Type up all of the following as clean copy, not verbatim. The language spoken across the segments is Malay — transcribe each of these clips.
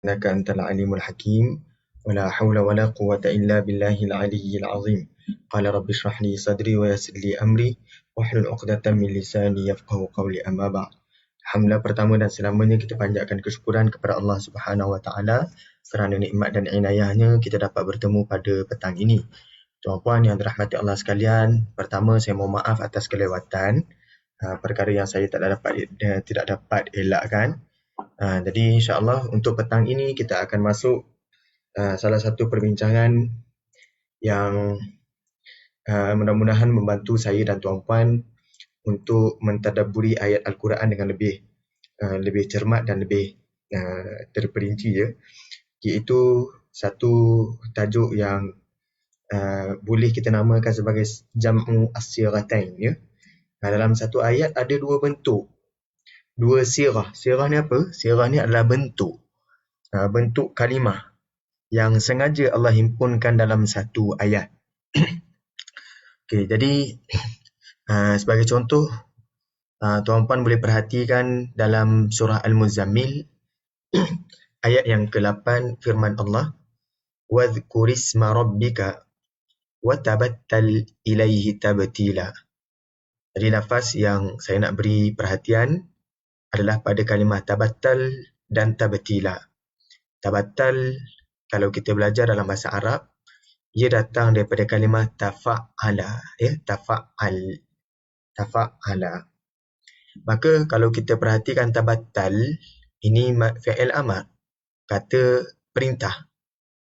إنك أنت العليم الحكيم ولا حول ولا قوة إلا بالله العلي العظيم قال رب اشرح لي صدري ويسر لي أمري واحلل عقدة من لساني يفقهوا قولي أما بعد. Alhamdulillah, pertama dan selamanya kita panjatkan kesyukuran kepada Allah Subhanahu Wa Taala kerana nikmat dan inayahnya kita dapat bertemu pada petang ini. Tuan-puan yang dirahmati Allah sekalian, pertama saya mohon maaf atas kelewatan perkara yang saya tidak dapat elakkan. Jadi insya-Allah untuk petang ini kita akan masuk salah satu perbincangan yang mudah-mudahan membantu saya dan tuan-puan untuk mentadabburi ayat Al-Quran dengan lebih cermat dan lebih terperinci ya, iaitu satu tajuk yang boleh kita namakan sebagai jam'u as-siratain ya. Dalam satu ayat ada dua bentuk, dua sirah. Sirah ni apa? Sirah ni adalah bentuk kalimah yang sengaja Allah himpunkan dalam satu ayat. Okey, jadi sebagai contoh, tuan-puan boleh perhatikan dalam surah Al-Muzammil ayat yang ke-8 firman Allah, "Wadhkurisma rabbika wa tabattal ilaihi tabtila." Jadi lafaz yang saya nak beri perhatian adalah pada kalimah tabattal dan tabtila. Tabattal, kalau kita belajar dalam bahasa Arab, ia datang daripada kalimah tafa'ala ya, tafa'ala. Maka kalau kita perhatikan tabattal, ini fi'il amar, kata perintah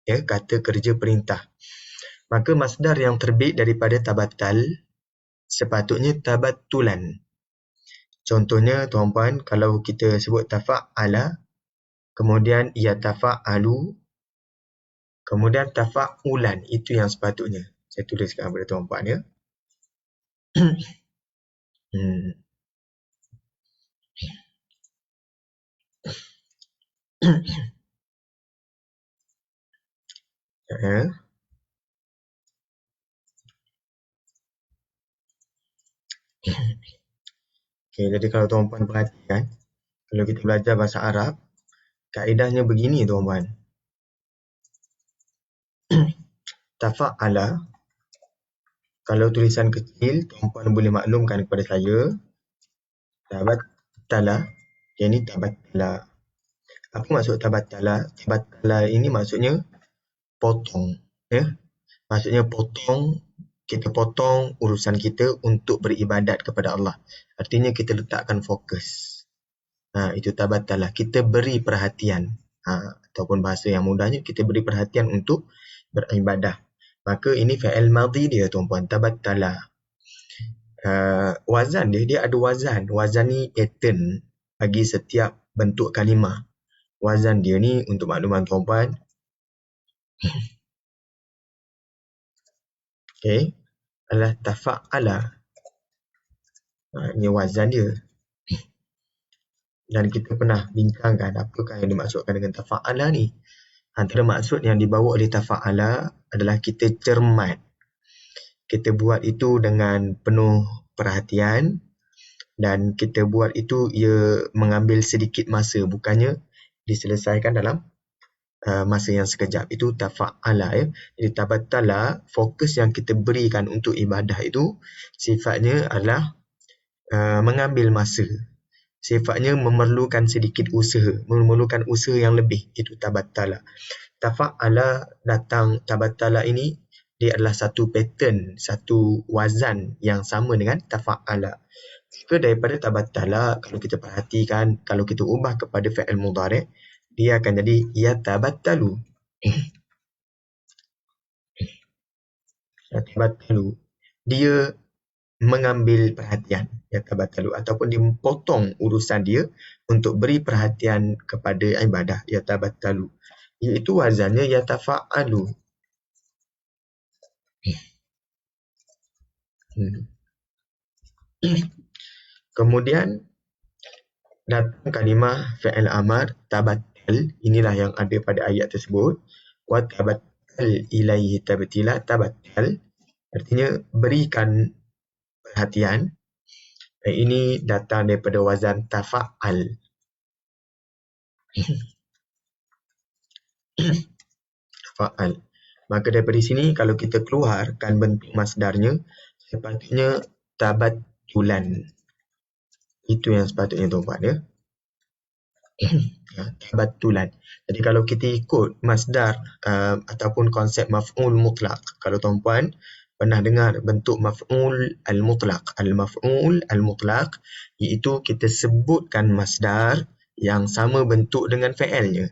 ya, kata kerja perintah. Maka masdar yang terbit daripada tabattal sepatutnya tabattulan. Contohnya tuan-puan, kalau kita sebut tafa'ala, kemudian ia tafa'alu, kemudian tafa'ulan, itu yang sepatutnya. Saya tuliskan kepada tuan-puan ya. Okay, jadi kalau tuan-puan perhatikan, kalau kita belajar bahasa Arab, kaedahnya begini tuan-puan. Tafa'ala, kalau tulisan kecil, tuan-puan boleh maklumkan kepada saya, tabattala, yang ini tabattala. Apa maksud tabattala? Tabattala ini maksudnya potong. Ya? Maksudnya potong, kita potong urusan kita untuk beribadat kepada Allah. Artinya kita letakkan fokus. Itu tabattala. Kita beri perhatian. Ataupun bahasa yang mudahnya, kita beri perhatian untuk beribadah. Maka ini fi'il madhi dia tuan-puan, tabattala. Wazan dia ada wazan. Wazan ni pattern bagi setiap bentuk kalimah. Wazan dia ni untuk makluman tuan-puan. Okay, adalah tafa'ala. Ini wazan dia. Dan kita pernah bincangkan apakah yang dimaksudkan dengan tafa'ala ni. Antara maksud yang dibawa oleh tafa'ala adalah kita cermat. Kita buat itu dengan penuh perhatian dan kita buat itu ia mengambil sedikit masa, bukannya diselesaikan dalam masa yang sekejap. Itu tafa'ala ya. Jadi tabattala, fokus yang kita berikan untuk ibadah itu sifatnya adalah mengambil masa. Sifatnya memerlukan sedikit usaha, memerlukan usaha yang lebih. Itu tabattala. Tafa'ala datang, tabattala ini dia adalah satu pattern, satu wazan yang sama dengan tafa'ala. Maka daripada tabattala, kalau kita perhatikan, kalau kita ubah kepada fi'il mudhari', dia akan jadi yatabattalu. Yatabattalu. Dia mengambil perhatian, yatabattalu, ataupun dia memotong urusan dia untuk beri perhatian kepada ibadah, yatabattalu. Iaitu wazannya yatafa'alu. Kemudian datang kalimah fi'il amar tabattal. Inilah yang ada pada ayat tersebut. Wa tabattal ilaihi tabtila. Tabattal artinya berikan perhatian. Ini datang daripada wazan tafa'al. fa'al. Maka daripada sini kalau kita keluarkan bentuk masdarnya, sepatutnya tabattulan. Itu yang sepatutnya tuan-puan ya. Tabattulan. Jadi kalau kita ikut masdar ataupun konsep maf'ul mutlak, kalau tuan-puan pernah dengar bentuk maf'ul al-mutlak. Al-maf'ul al-mutlak iaitu kita sebutkan masdar yang sama bentuk dengan fa'ilnya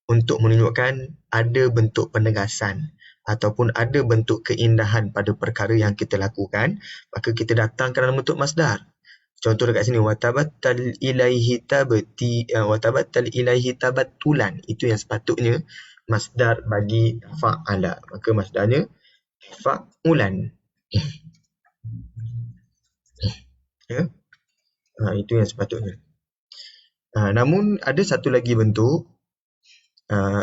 untuk menunjukkan ada bentuk penegasan ataupun ada bentuk keindahan pada perkara yang kita lakukan, maka kita datangkan dalam bentuk masdar. Contoh dekat sini, watabattal ilaihi tabattulan. Itu yang sepatutnya masdar bagi fa'ala. Maka masdarnya fa'ulan. Ya. Itu yang sepatutnya. Namun ada satu lagi bentuk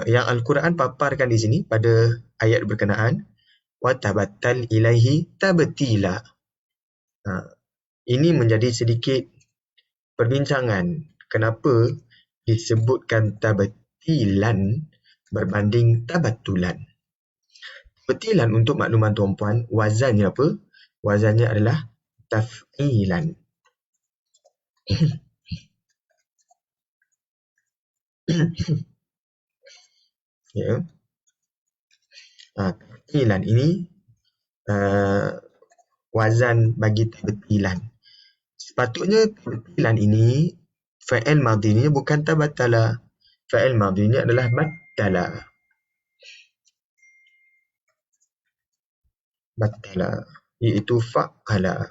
yang Al-Quran paparkan di sini pada ayat berkenaan, watabattal ilaihi tabtila. Ini menjadi sedikit perbincangan. Kenapa disebutkan tabtilan berbanding tabattulan? Tabtilan untuk makluman tuan-puan, wazannya apa? Wazannya adalah taf'ilan. Ya. Taf'ilan ini wazan bagi tabtilan. Sepatutnya tabtilan ini fa'il madhinya bukan tabattala. Fa'il madhinya adalah battala. Battala iaitu fa'ala.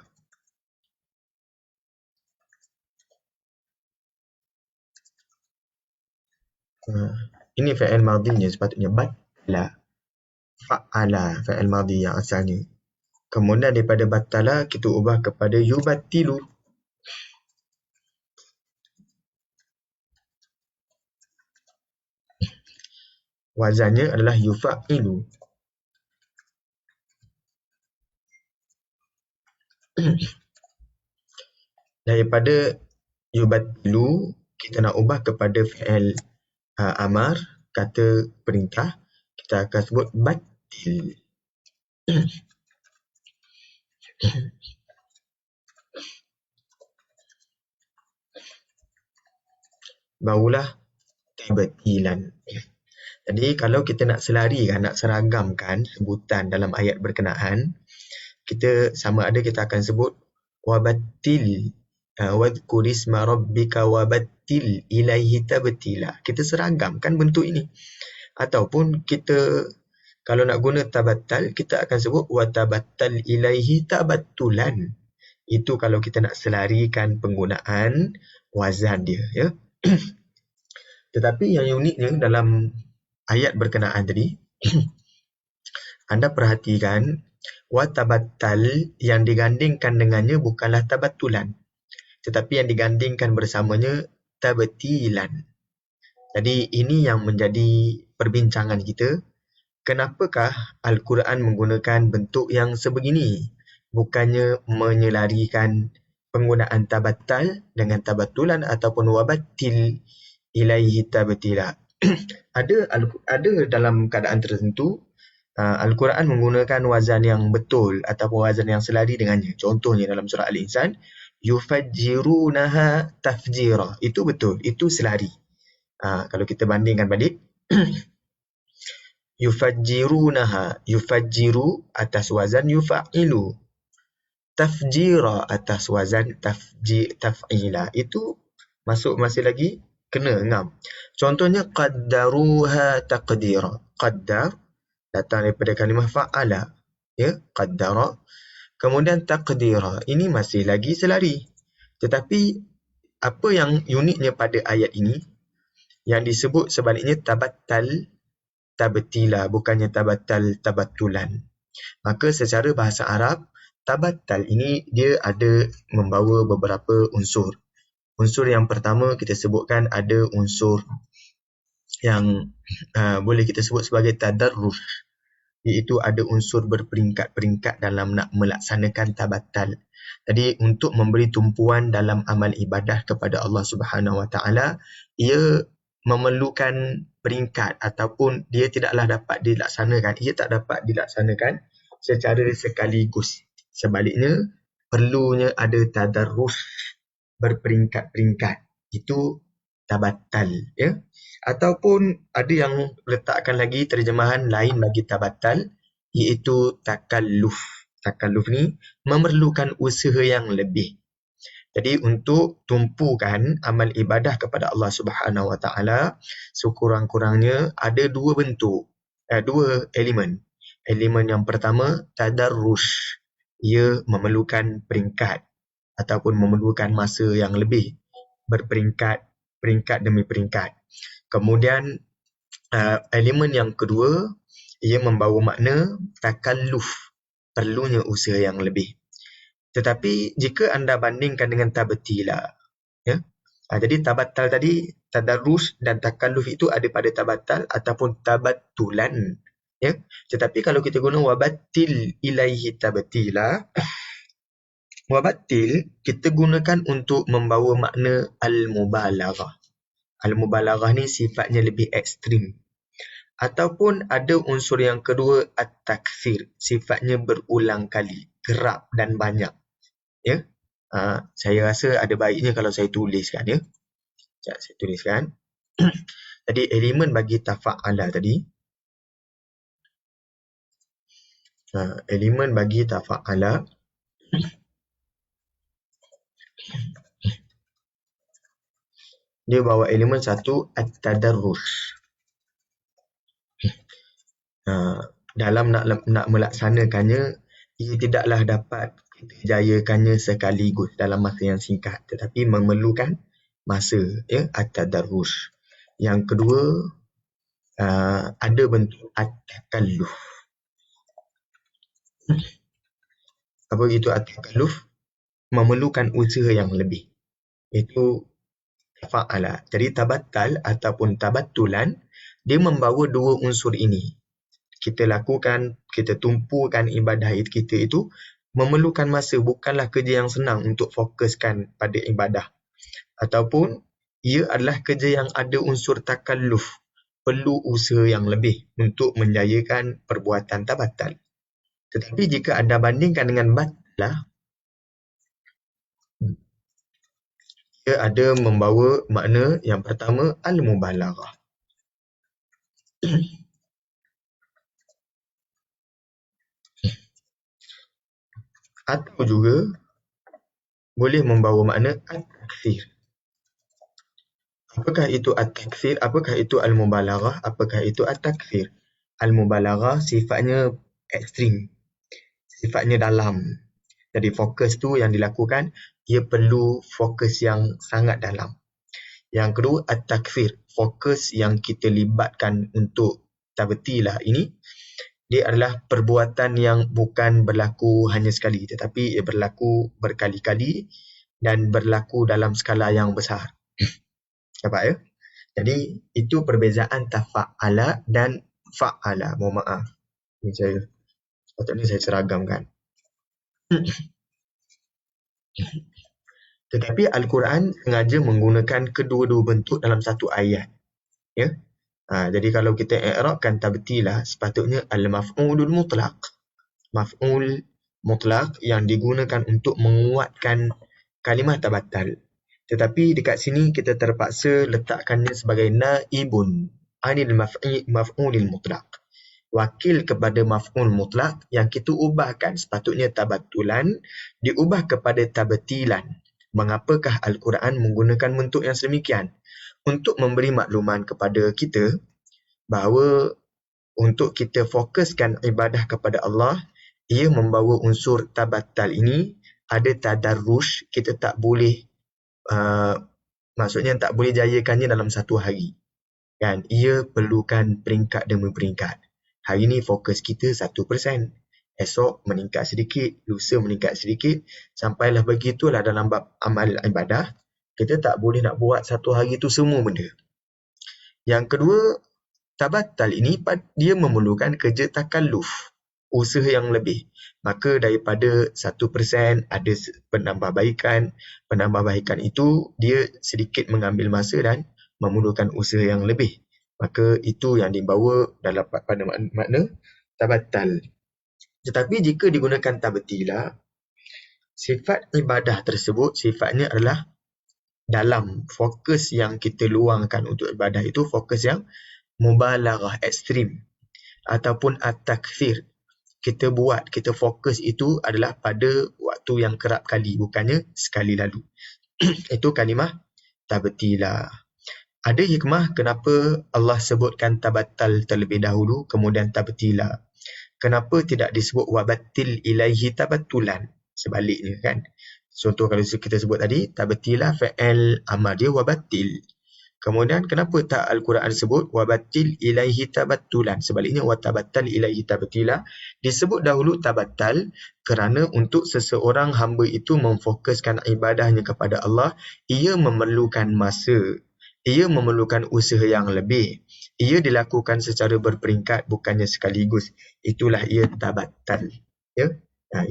Ini fa'il madhinya sepatutnya battala. Fa'ala fa'il madhi yang asalnya. Kemudian daripada battala kita ubah kepada yubattilu. Wazannya adalah yufa'ilu. Daripada yubattilu kita nak ubah kepada fa'il amar, kata perintah, kita akan sebut battil. Barulah tabtilan. Jadi kalau kita nak selarikan, nak seragamkan sebutan dalam ayat berkenaan, kita sama ada kita akan sebut wabattil, wadhkur isma rabbika wabattil ilaihi tabtila. Kita seragamkan bentuk ini. Ataupun kita kalau nak guna tabattal, kita akan sebut watabattal ilaihi tabattulan. Itu kalau kita nak selarikan penggunaan wazan dia, ya. Tetapi yang uniknya dalam ayat berkenaan tadi, anda perhatikan watabattal yang digandingkan dengannya bukanlah tabattulan, tetapi yang digandingkan bersamanya tabtilan. Jadi ini yang menjadi perbincangan kita. Kenapakah Al-Quran menggunakan bentuk yang sebegini? Bukannya menyelarikan penggunaan tabattal dengan tabattulan ataupun wabattil ilaihi tabtila. Ada dalam keadaan tertentu Al-Quran menggunakan wazan yang betul ataupun wazan yang selari dengannya. Contohnya dalam surah Al-Insan, yufajjirunaha tafjira. Itu betul, itu selari. Kalau kita bandingkan balik, yufajjirunaha, yufajjiru atas wazan yufa'ilu, tafjira atas wazan taf'ila. Itu masih lagi kena ngam. Contohnya qaddaruha taqdira. Qaddar datang daripada kalimah fa'ala, ya, qaddara. Kemudian taqdira, ini masih lagi selari. Tetapi apa yang uniknya pada ayat ini, yang disebut sebaliknya tabattal tabtila, bukannya tabattal tabattulan. Maka secara bahasa Arab, tabattal ini dia ada membawa beberapa unsur. Unsur yang pertama kita sebutkan ada unsur yang boleh kita sebut sebagai tadarruj, iaitu ada unsur berperingkat-peringkat dalam nak melaksanakan tabattal. Jadi untuk memberi tumpuan dalam amal ibadah kepada Allah Subhanahu Wa Taala, ia memerlukan peringkat ataupun dia tidaklah dapat dilaksanakan, ia tak dapat dilaksanakan secara sekaligus. Sebaliknya, perlunya ada tadarrus berperingkat-peringkat. Itu tabattal, ya. Ataupun ada yang letakkan lagi terjemahan lain bagi tabattal, iaitu takalluf. Takalluf ni memerlukan usaha yang lebih. Jadi untuk tumpukan amal ibadah kepada Allah Subhanahu Wa Taala, sekurang-kurangnya ada dua bentuk, dua elemen. Elemen yang pertama, tadarrus. Ia memerlukan peringkat ataupun memerlukan masa yang lebih, berperingkat, peringkat demi peringkat. Kemudian elemen yang kedua, ia membawa makna takalluf, perlunya usaha yang lebih. Tetapi jika anda bandingkan dengan tabtila, ya. Jadi tabattal tadi, tadarrus dan takalluf itu ada pada tabattal ataupun tabattulan, ya. Tetapi kalau kita guna wabattil ilaihi tabtila, wabattil kita gunakan untuk membawa makna al-mubalaghah. Al-mubalaghah ni sifatnya lebih ekstrim. Ataupun ada unsur yang kedua, at-takfir, sifatnya berulang kali, kerap dan banyak. Ya, saya rasa ada baiknya kalau saya tuliskan, ya. Sekejap, saya tuliskan. Jadi elemen bagi tafa'ala tadi, elemen bagi tafa'ala dia bawa elemen satu, at-tadarrus. Dalam nak melaksanakannya, ia tidaklah dapat kita jayakannya sekaligus dalam masa yang singkat, tetapi memerlukan masa, ya, at-tadarrus. Yang kedua, ada bentuk at-takalluf. Apa itu at-takalluf? Memerlukan usaha yang lebih. Itu fa'ala. Jadi tabattal ataupun tabattulan, dia membawa dua unsur ini. Kita lakukan, kita tumpukan ibadah kita itu memerlukan masa, bukanlah kerja yang senang untuk fokuskan pada ibadah. Ataupun ia adalah kerja yang ada unsur takalluf, perlu usaha yang lebih untuk menjayakan perbuatan tabattal. Tetapi jika anda bandingkan dengan battalah, ia ada membawa makna yang pertama, al-mubalaghah. Atau juga boleh membawa makna at-takfir. Apakah itu at-takfir? Apakah itu al-mubalaghah? Apakah itu at-takfir? Al-mubalaghah sifatnya ekstrim, sifatnya dalam. Jadi fokus tu yang dilakukan, ia perlu fokus yang sangat dalam. Yang kedua, at-takfir, fokus yang kita libatkan untuk tabtilah ini, dia adalah perbuatan yang bukan berlaku hanya sekali, tetapi ia berlaku berkali-kali dan berlaku dalam skala yang besar. Dapat, ya? Jadi itu perbezaan tafa'ala dan fa'ala. Mohon maaf, ini sepatutnya saya seragamkan. Tetapi Al-Quran sengaja menggunakan kedua-dua bentuk dalam satu ayat, ya. Jadi kalau kita i'rabkan tabtilah, sepatutnya al-maf'ulul mutlaq. Maf'ul mutlaq yang digunakan untuk menguatkan kalimah tabattal. Tetapi dekat sini kita terpaksa letakkannya sebagai naibun anil maf'ulil mutlaq. Wakil kepada maf'ul mutlaq yang kita ubahkan, sepatutnya tabattulan diubah kepada tabtilan. Mengapakah Al-Quran menggunakan bentuk yang sedemikian? Untuk memberi makluman kepada kita bahawa untuk kita fokuskan ibadah kepada Allah, ia membawa unsur tabattal ini, ada tadarrus, kita tak boleh, maksudnya tak boleh jayakannya dalam satu hari. Kan? Ia perlukan peringkat demi peringkat. Hari ini fokus kita 1%. Esok meningkat sedikit, lusa meningkat sedikit, sampailah begitulah dalam bab amal ibadah. Kita tak boleh nak buat satu hari itu semua benda. Yang kedua, tabattal ini dia memerlukan kerja takalluf, usaha yang lebih. Maka daripada 1% ada penambahbaikan. Penambahbaikan itu dia sedikit mengambil masa dan memerlukan usaha yang lebih. Maka itu yang dibawa dalam pada makna tabattal. Tetapi jika digunakan tabtila, sifat ibadah tersebut sifatnya adalah dalam. Fokus yang kita luangkan untuk ibadah itu fokus yang mubalaghah, ekstrim, ataupun at-takthir. Kita fokus itu adalah pada waktu yang kerap kali, bukannya sekali lalu. Itu kalimah tabtila. Ada hikmah kenapa Allah sebutkan tabattal terlebih dahulu kemudian tabtila. Kenapa tidak disebut wabattil ilaihi tabattulan? Sebaliknya kan. Contoh kalau kita sebut tadi, tabtila fa'al amar dia wabattil. Kemudian kenapa tak Al-Quran sebut wabattil ilaihi tabattulan? Sebaliknya watabattal ilaihi tabattila. Disebut dahulu tabattal kerana untuk seseorang hamba itu memfokuskan ibadahnya kepada Allah, ia memerlukan masa. Ia memerlukan usaha yang lebih. Ia dilakukan secara berperingkat bukannya sekaligus. Itulah ia tabattal. Ya?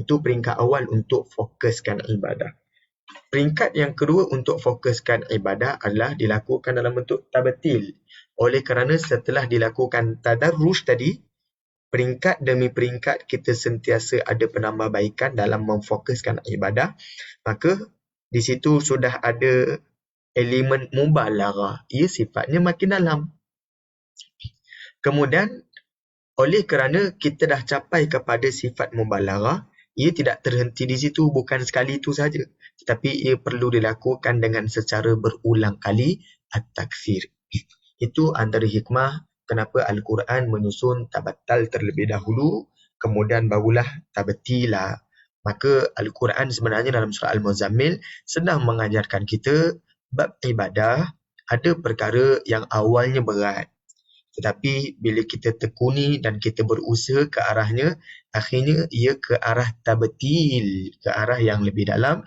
Itu peringkat awal untuk fokuskan ibadah. Peringkat yang kedua untuk fokuskan ibadah adalah dilakukan dalam bentuk tabatil. Oleh kerana setelah dilakukan tadarruj tadi, peringkat demi peringkat kita sentiasa ada penambahbaikan dalam memfokuskan ibadah, maka di situ sudah ada elemen mubalaghah. Ia sifatnya makin dalam. Kemudian, oleh kerana kita dah capai kepada sifat mubalaghah, ia tidak terhenti di situ, bukan sekali itu saja. Tetapi ia perlu dilakukan dengan secara berulang kali at-takfir. Itu antara hikmah kenapa Al-Quran menyusun tabattal terlebih dahulu, kemudian barulah tabtila. Maka Al-Quran sebenarnya dalam surah Al-Muzammil sedang mengajarkan kita bab ibadah ada perkara yang awalnya berat. Tetapi bila kita tekuni dan kita berusaha ke arahnya, akhirnya ia ke arah tabtil, ke arah yang lebih dalam.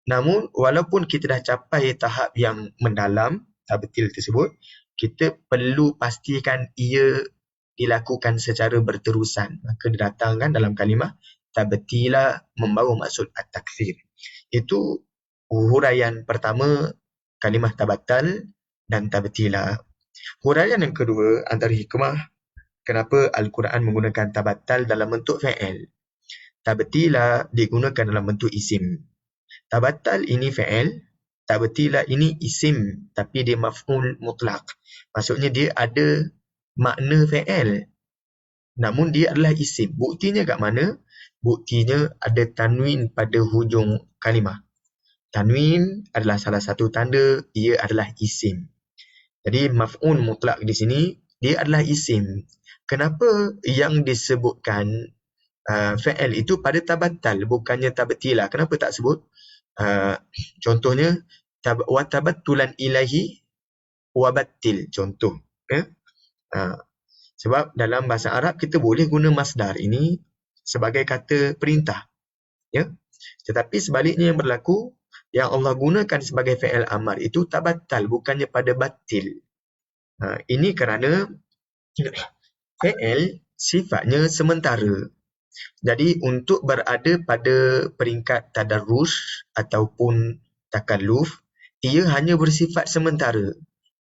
Namun walaupun kita dah capai tahap yang mendalam, tabtil tersebut, kita perlu pastikan ia dilakukan secara berterusan. Maka didatangkan dalam kalimah tabtila membawa maksud at-takfir. Itu huraian pertama kalimah tabattal dan tabtila. Huraian yang kedua antara hikmah kenapa Al-Quran menggunakan tabattal dalam bentuk fa'il. Tabtila digunakan dalam bentuk isim. Tabattal ini fa'il, tabtila ini isim tapi dia maf'ul mutlaq. Maksudnya dia ada makna fa'il namun dia adalah isim. Buktinya kat mana? Buktinya ada tanwin pada hujung kalimah. Tanwin adalah salah satu tanda ia adalah isim. Jadi maf'ul mutlaq di sini dia adalah isim. Kenapa yang disebutkan fa'il itu pada tabattal bukannya tabtila? Kenapa tak sebut? Contohnya wa tabattulan ilahi wabattil, contoh. Sebab dalam bahasa Arab kita boleh guna masdar ini sebagai kata perintah. Ya? Tetapi sebaliknya yang berlaku, yang Allah gunakan sebagai fa'il amar itu tabattal, bukannya pada batil. Ini kerana fa'il sifatnya sementara. Jadi untuk berada pada peringkat tadarruj ataupun takalluf, ia hanya bersifat sementara.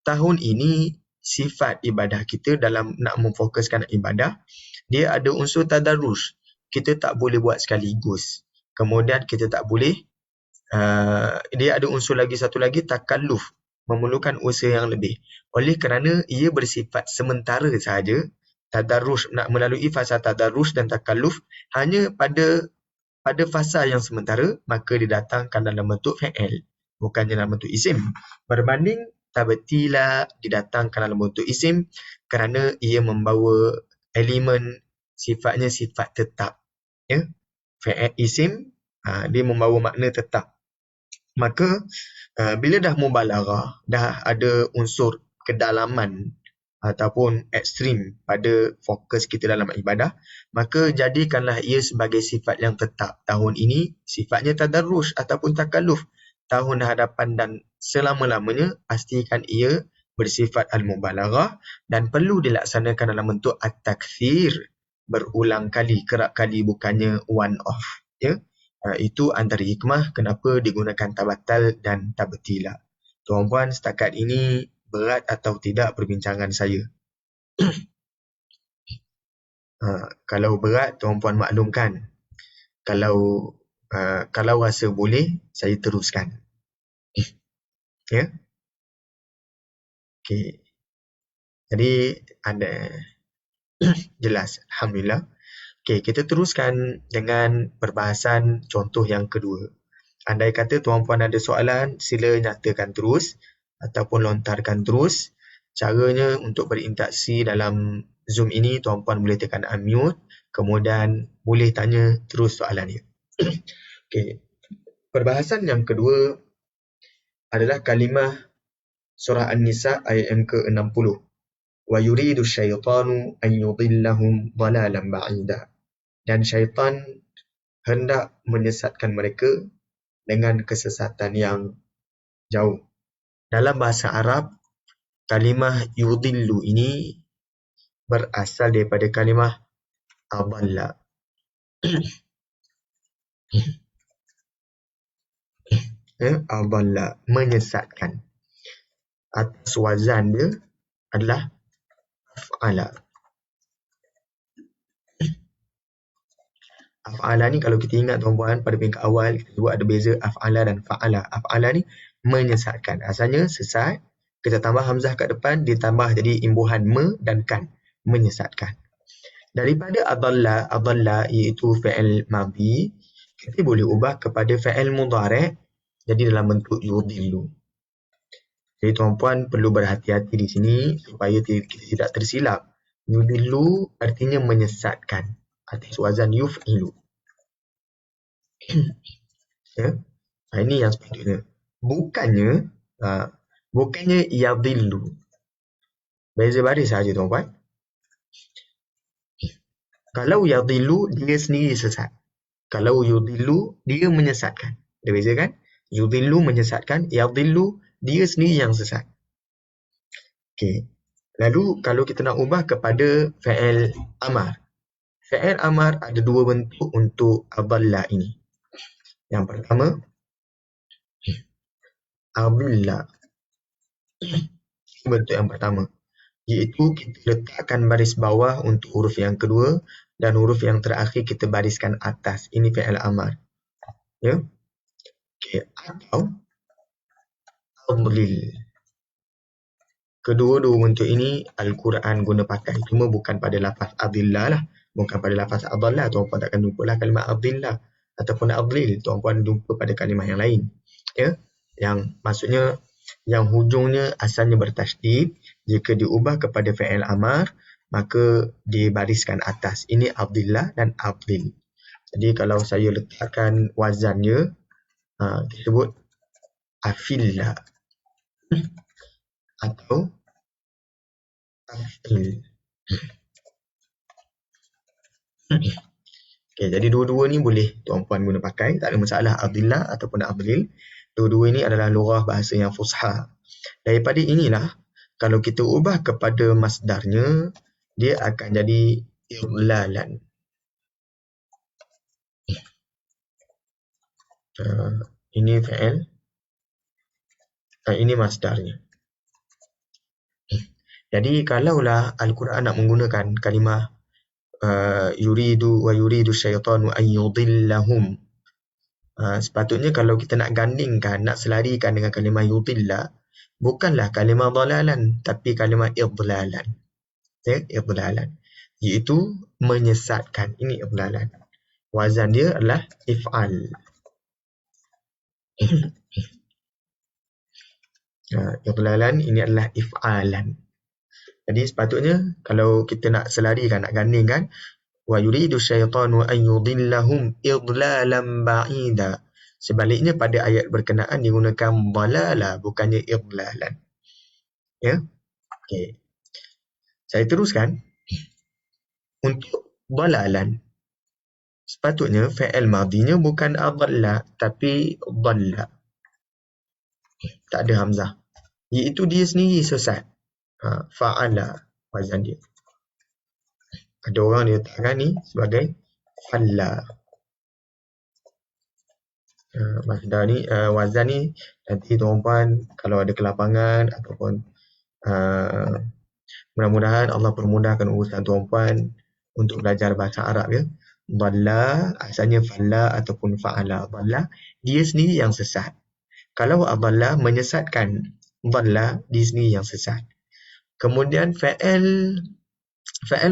Tahun ini sifat ibadah kita dalam nak memfokuskan ibadah, dia ada unsur tadarruj. Kita tak boleh buat sekaligus. Kemudian kita tak boleh dia ada unsur satu lagi takalluf, memerlukan usaha yang lebih. Oleh kerana ia bersifat sementara sahaja, tadarruj, nak melalui fasa tadarruj dan takalluf hanya pada fasa yang sementara, maka didatangkan dalam bentuk fa'il, bukannya dalam bentuk isim. Berbanding tabtila didatangkan dalam bentuk isim kerana ia membawa elemen sifatnya sifat tetap. Ya? Fa'il isim dia membawa makna tetap. Maka bila dah mubalaghah, dah ada unsur kedalaman ataupun ekstrim pada fokus kita dalam ibadah, maka jadikanlah ia sebagai sifat yang tetap. Tahun ini sifatnya tadarruj ataupun takalluf. Tahun hadapan dan selama-lamanya pastikan ia bersifat al-mubalaghah dan perlu dilaksanakan dalam bentuk at-takthir, berulang kali, kerap kali, bukannya one off. Ya? Itu antara hikmah kenapa digunakan tabattal dan tabtila. Tuan-puan, setakat ini berat atau tidak perbincangan saya. Kalau berat, tuan-puan maklumkan. Kalau rasa boleh, saya teruskan. Ya? Okey. Jadi ada jelas, alhamdulillah. Okey, kita teruskan dengan perbahasan contoh yang kedua. Andai kata tuan-puan ada soalan, sila nyatakan terus ataupun lontarkan terus. Caranya untuk berinteraksi dalam Zoom ini, tuan-puan boleh tekan unmute, kemudian boleh tanya terus soalan dia. Okey. Perbahasan yang kedua adalah kalimah surah An-Nisa ayat yang ke-60. Wa yuridu syaitanu an yudillahum dhalalan ba'ida. Dan syaitan hendak menyesatkan mereka dengan kesesatan yang jauh. Dalam bahasa Arab, kalimah yudillu ini berasal daripada kalimah adalla. Adalla, menyesatkan. Atas wazan dia adalah af'ala. Af'ala ni kalau kita ingat tuan-puan, pada peringkat awal kita sebut ada beza af'ala dan fa'ala. Af'ala ni menyesatkan. Asalnya sesat, kita tambah hamzah kat depan, ditambah jadi imbuhan me dan kan. Menyesatkan. Daripada adalla iaitu fi'il madhi, kita boleh ubah kepada fi'il mudhari' jadi dalam bentuk yudillu. Jadi tuan-puan perlu berhati-hati di sini supaya kita tidak tersilap. Yudillu artinya menyesatkan. Atas wazan yuf'ilu. Ya? Ini yang sepatutnya. Bukannya yadillu. Beza baris saja tuan-puan. Kalau yadillu, dia sendiri sesat. Kalau yudillu, dia menyesatkan. Ada beza kan? Yudillu menyesatkan, yadillu dia sendiri yang sesat. Okey. Lalu kalau kita nak ubah kepada fi'il amar. Fi'il amar ada dua bentuk untuk adalla ini. Yang pertama, adilla. Bentuk yang pertama, iaitu kita letakkan baris bawah untuk huruf yang kedua dan huruf yang terakhir kita bariskan atas. Ini fi'il amar. Ya? Okey, atau adlil. Kedua-dua bentuk ini Al-Quran guna pakai. Cuma bukan pada lafaz adillah lah. Bukan pada lafaz adallah. Tuan-puan takkan jumpa lah kalimah adillah. Ataupun adlil. Tuan-puan jumpa pada kalimah yang lain. Ya? Yang maksudnya, yang hujungnya asalnya bertasydid. Jika diubah kepada fi'il amar, maka dibariskan atas. Ini adillah dan adlil. Jadi kalau saya letakkan wazannya, kita sebut afillah. Atau afil. Okay, jadi dua-dua ni boleh tuan-puan guna pakai, tak ada masalah adillah ataupun adlil. Dua-dua ini adalah lugah bahasa yang fusha. Daripada inilah, kalau kita ubah kepada masdarnya, dia akan jadi idlalan. Ini fi'il. Ini masdarnya. Jadi kalaulah Al-Quran nak menggunakan kalimah yuridu syaitanu an yudillahum, sepatutnya kalau kita nak gandingkan, nak selarikan dengan kalimah yudillah, bukanlah kalimah dhalalan, tapi kalimah idlalan. Ya, idlalan. Iaitu menyesatkan. Ini idlalan. Wazan dia adalah if'al. Idlalan ini adalah if'alan. Jadi sepatutnya kalau kita nak selarikan, nak gandingkan, wa yuridu syaitanu an yudillahum idlalan ba'ida. Sebaliknya pada ayat berkenaan digunakan dhalala, bukannya idlalan. Ya. Okey. Saya teruskan. Untuk dhalalan, sepatutnya fi'il madhinya bukan adalla tapi dhalla. Tak ada hamzah. Iaitu dia sendiri sesat. Fa'ala wazan dia. Ada orang dia letakkan ni sebagai falla. Masdar ni, wazan ni nanti tuan-puan kalau ada kelapangan ataupun Mudah-mudahan Allah permudahkan urusan tuan-puan untuk belajar bahasa Arab ya. Dhalla asalnya fa'ala ataupun fa'ala. Dhalla dia sendiri yang sesat. Kalau adalla menyesatkan, dhalla dia sendiri yang sesat. Kemudian fa'il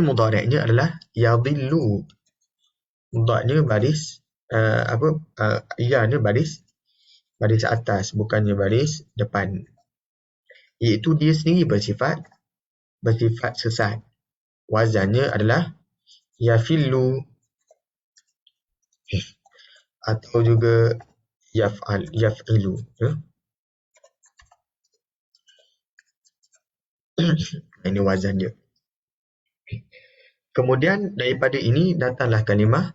mudhari'nya adalah yadhillu. Mudhari'nya baris ya-nya baris atas bukannya baris depan. Iaitu dia sendiri bersifat sesat. Wazannya adalah yafillu atau juga yaf'ilu ya. Ini wazan dia. Kemudian daripada ini datanglah kalimah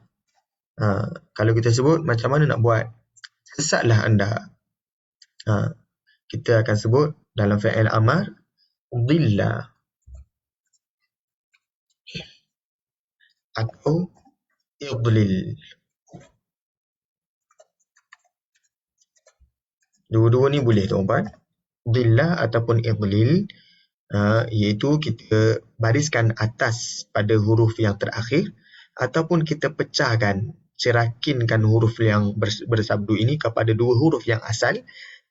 kalau kita sebut macam mana nak buat sesatlah anda. Kita akan sebut dalam fi'il amar dhilla atau idlil. Dua-dua ni boleh tuan-tuan. Dhilla ataupun idlil iaitu kita bariskan atas pada huruf yang terakhir ataupun kita pecahkan, cerakinkan huruf yang bersabdu ini kepada dua huruf yang asal.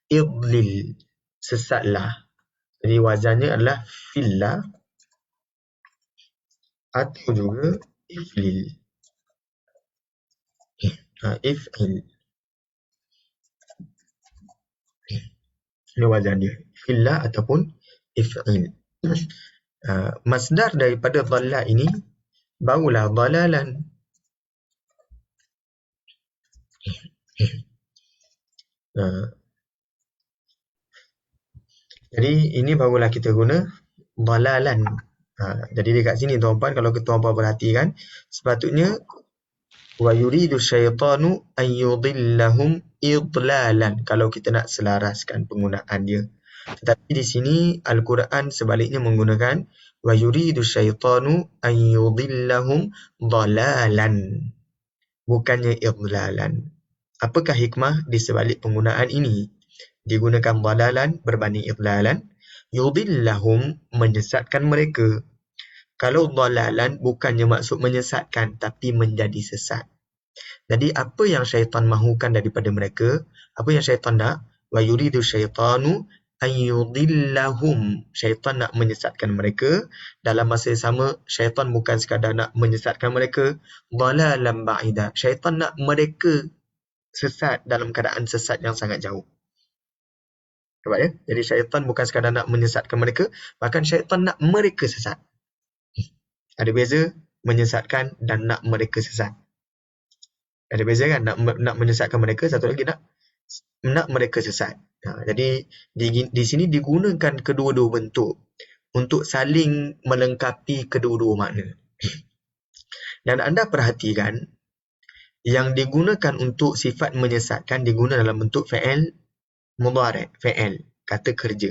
Idlil, sesatlah. Jadi wazannya adalah filla atau juga iflil. If'il. Ini wazan dia. Filla ataupun if'il. Masdar daripada dhalla ini barulah dhalalan. Jadi ini barulah kita guna dhalalan. Jadi dekat sini tuan-puan, kalau tuan-puan perhatikan, sepatutnya wa yuridu syaitanu an yudillahum idlalan kalau kita nak selaraskan penggunaan dia. Tetapi di sini Al-Quran sebaliknya menggunakan wa yuridu syaitanu an yudillahum dhalalan, bukannya idlalan. Apakah hikmah di sebalik penggunaan ini? Digunakan dhalalan berbanding idlalan. Yudillahum, menyesatkan mereka. Kalau dhalalan bukannya maksud menyesatkan tapi menjadi sesat. Jadi apa yang syaitan mahukan daripada mereka? Apa yang syaitan nak? Wa yuridu syaitanu an yudillahum. Syaitan nak menyesatkan mereka. Dalam masa yang sama, syaitan bukan sekadar nak menyesatkan mereka. Dhalalan ba'ida. Syaitan nak mereka sesat dalam keadaan sesat yang sangat jauh. Nampak ya? Jadi syaitan bukan sekadar nak menyesatkan mereka, bahkan syaitan nak mereka sesat. Ada beza menyesatkan dan nak mereka sesat. Ada beza kan? Nak menyesatkan mereka, satu lagi nak mereka sesat. Jadi di sini digunakan kedua-dua bentuk untuk saling melengkapi kedua-dua makna. Dan anda perhatikan yang digunakan untuk sifat menyesatkan digunakan dalam bentuk fi'il mudhari', fi'il, kata kerja.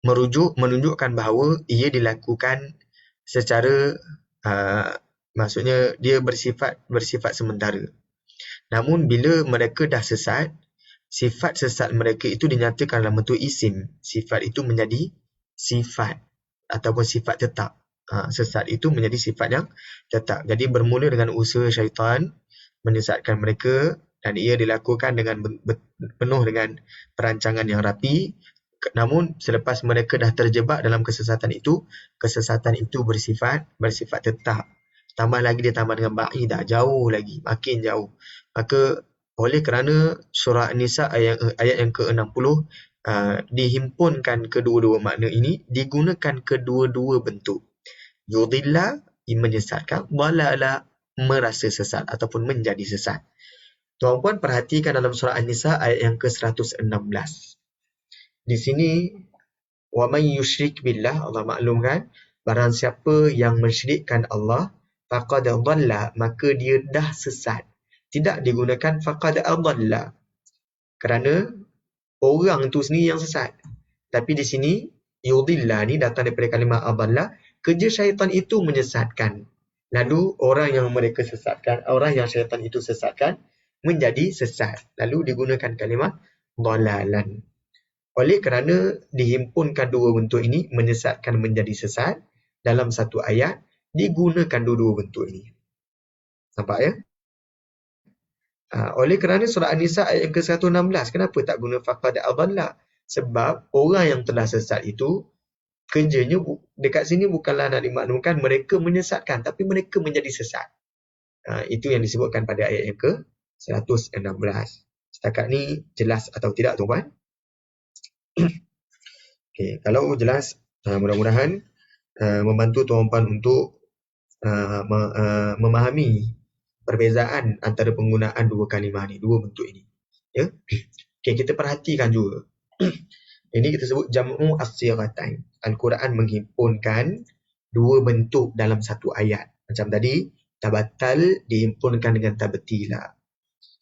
Menunjukkan bahawa ia dilakukan secara maksudnya dia bersifat sementara. Namun bila mereka dah sesat, sifat sesat mereka itu dinyatakan dalam bentuk isim. Sifat itu menjadi sifat ataupun sifat tetap. Sesat itu menjadi sifat yang tetap. Jadi bermula dengan usaha syaitan menyesatkan mereka dan ia dilakukan dengan penuh dengan perancangan yang rapi. Namun selepas mereka dah terjebak dalam kesesatan itu bersifat tetap. Tambah lagi dia tambah dengan ba'idah, jauh lagi, makin jauh. Maka oleh kerana surah An-Nisa ayat yang ke-60 dihimpunkan kedua-dua makna ini, digunakan kedua-dua bentuk. Yudhillah, menyesatkan, dhalala, merasa sesat ataupun menjadi sesat. Tuan-puan perhatikan dalam surah An-Nisa ayat yang ke-116. Di sini wa man yusyrik billah, Allah maklumkan barang siapa yang mensyirikkan Allah, faqad dhalla, maka dia dah sesat. Tidak digunakan faqad adalla kerana orang tu sendiri yang sesat. Tapi di sini yudhillah ni datang daripada kalimah adalla, kerja syaitan itu menyesatkan. Lalu orang yang syaitan itu sesatkan menjadi sesat. Lalu digunakan kalimah dhalalan. Oleh kerana dihimpunkan dua bentuk ini menyesatkan menjadi sesat dalam satu ayat, digunakan dua-dua bentuk ini. Nampak ya? Oleh kerana surah An-Nisa ayat yang ke-116, kenapa tak guna faqad adalla? Sebab orang yang telah sesat itu, kerjanya dekat sini bukanlah nak dimaklumkan mereka menyesatkan, tapi mereka menjadi sesat. Itu yang disebutkan pada ayat yang ke-116. Setakat ni jelas atau tidak, tuan-puan? Okay, kalau jelas, mudah-mudahan membantu tuan-puan untuk memahami perbezaan antara penggunaan dua kalimah ni, dua bentuk ini. Ya. Okay, kita perhatikan juga. Ini kita sebut jam'u as-sighatain. Al-Quran menghimpunkan dua bentuk dalam satu ayat. Macam tadi, tabattal dihimpunkan dengan tabatila.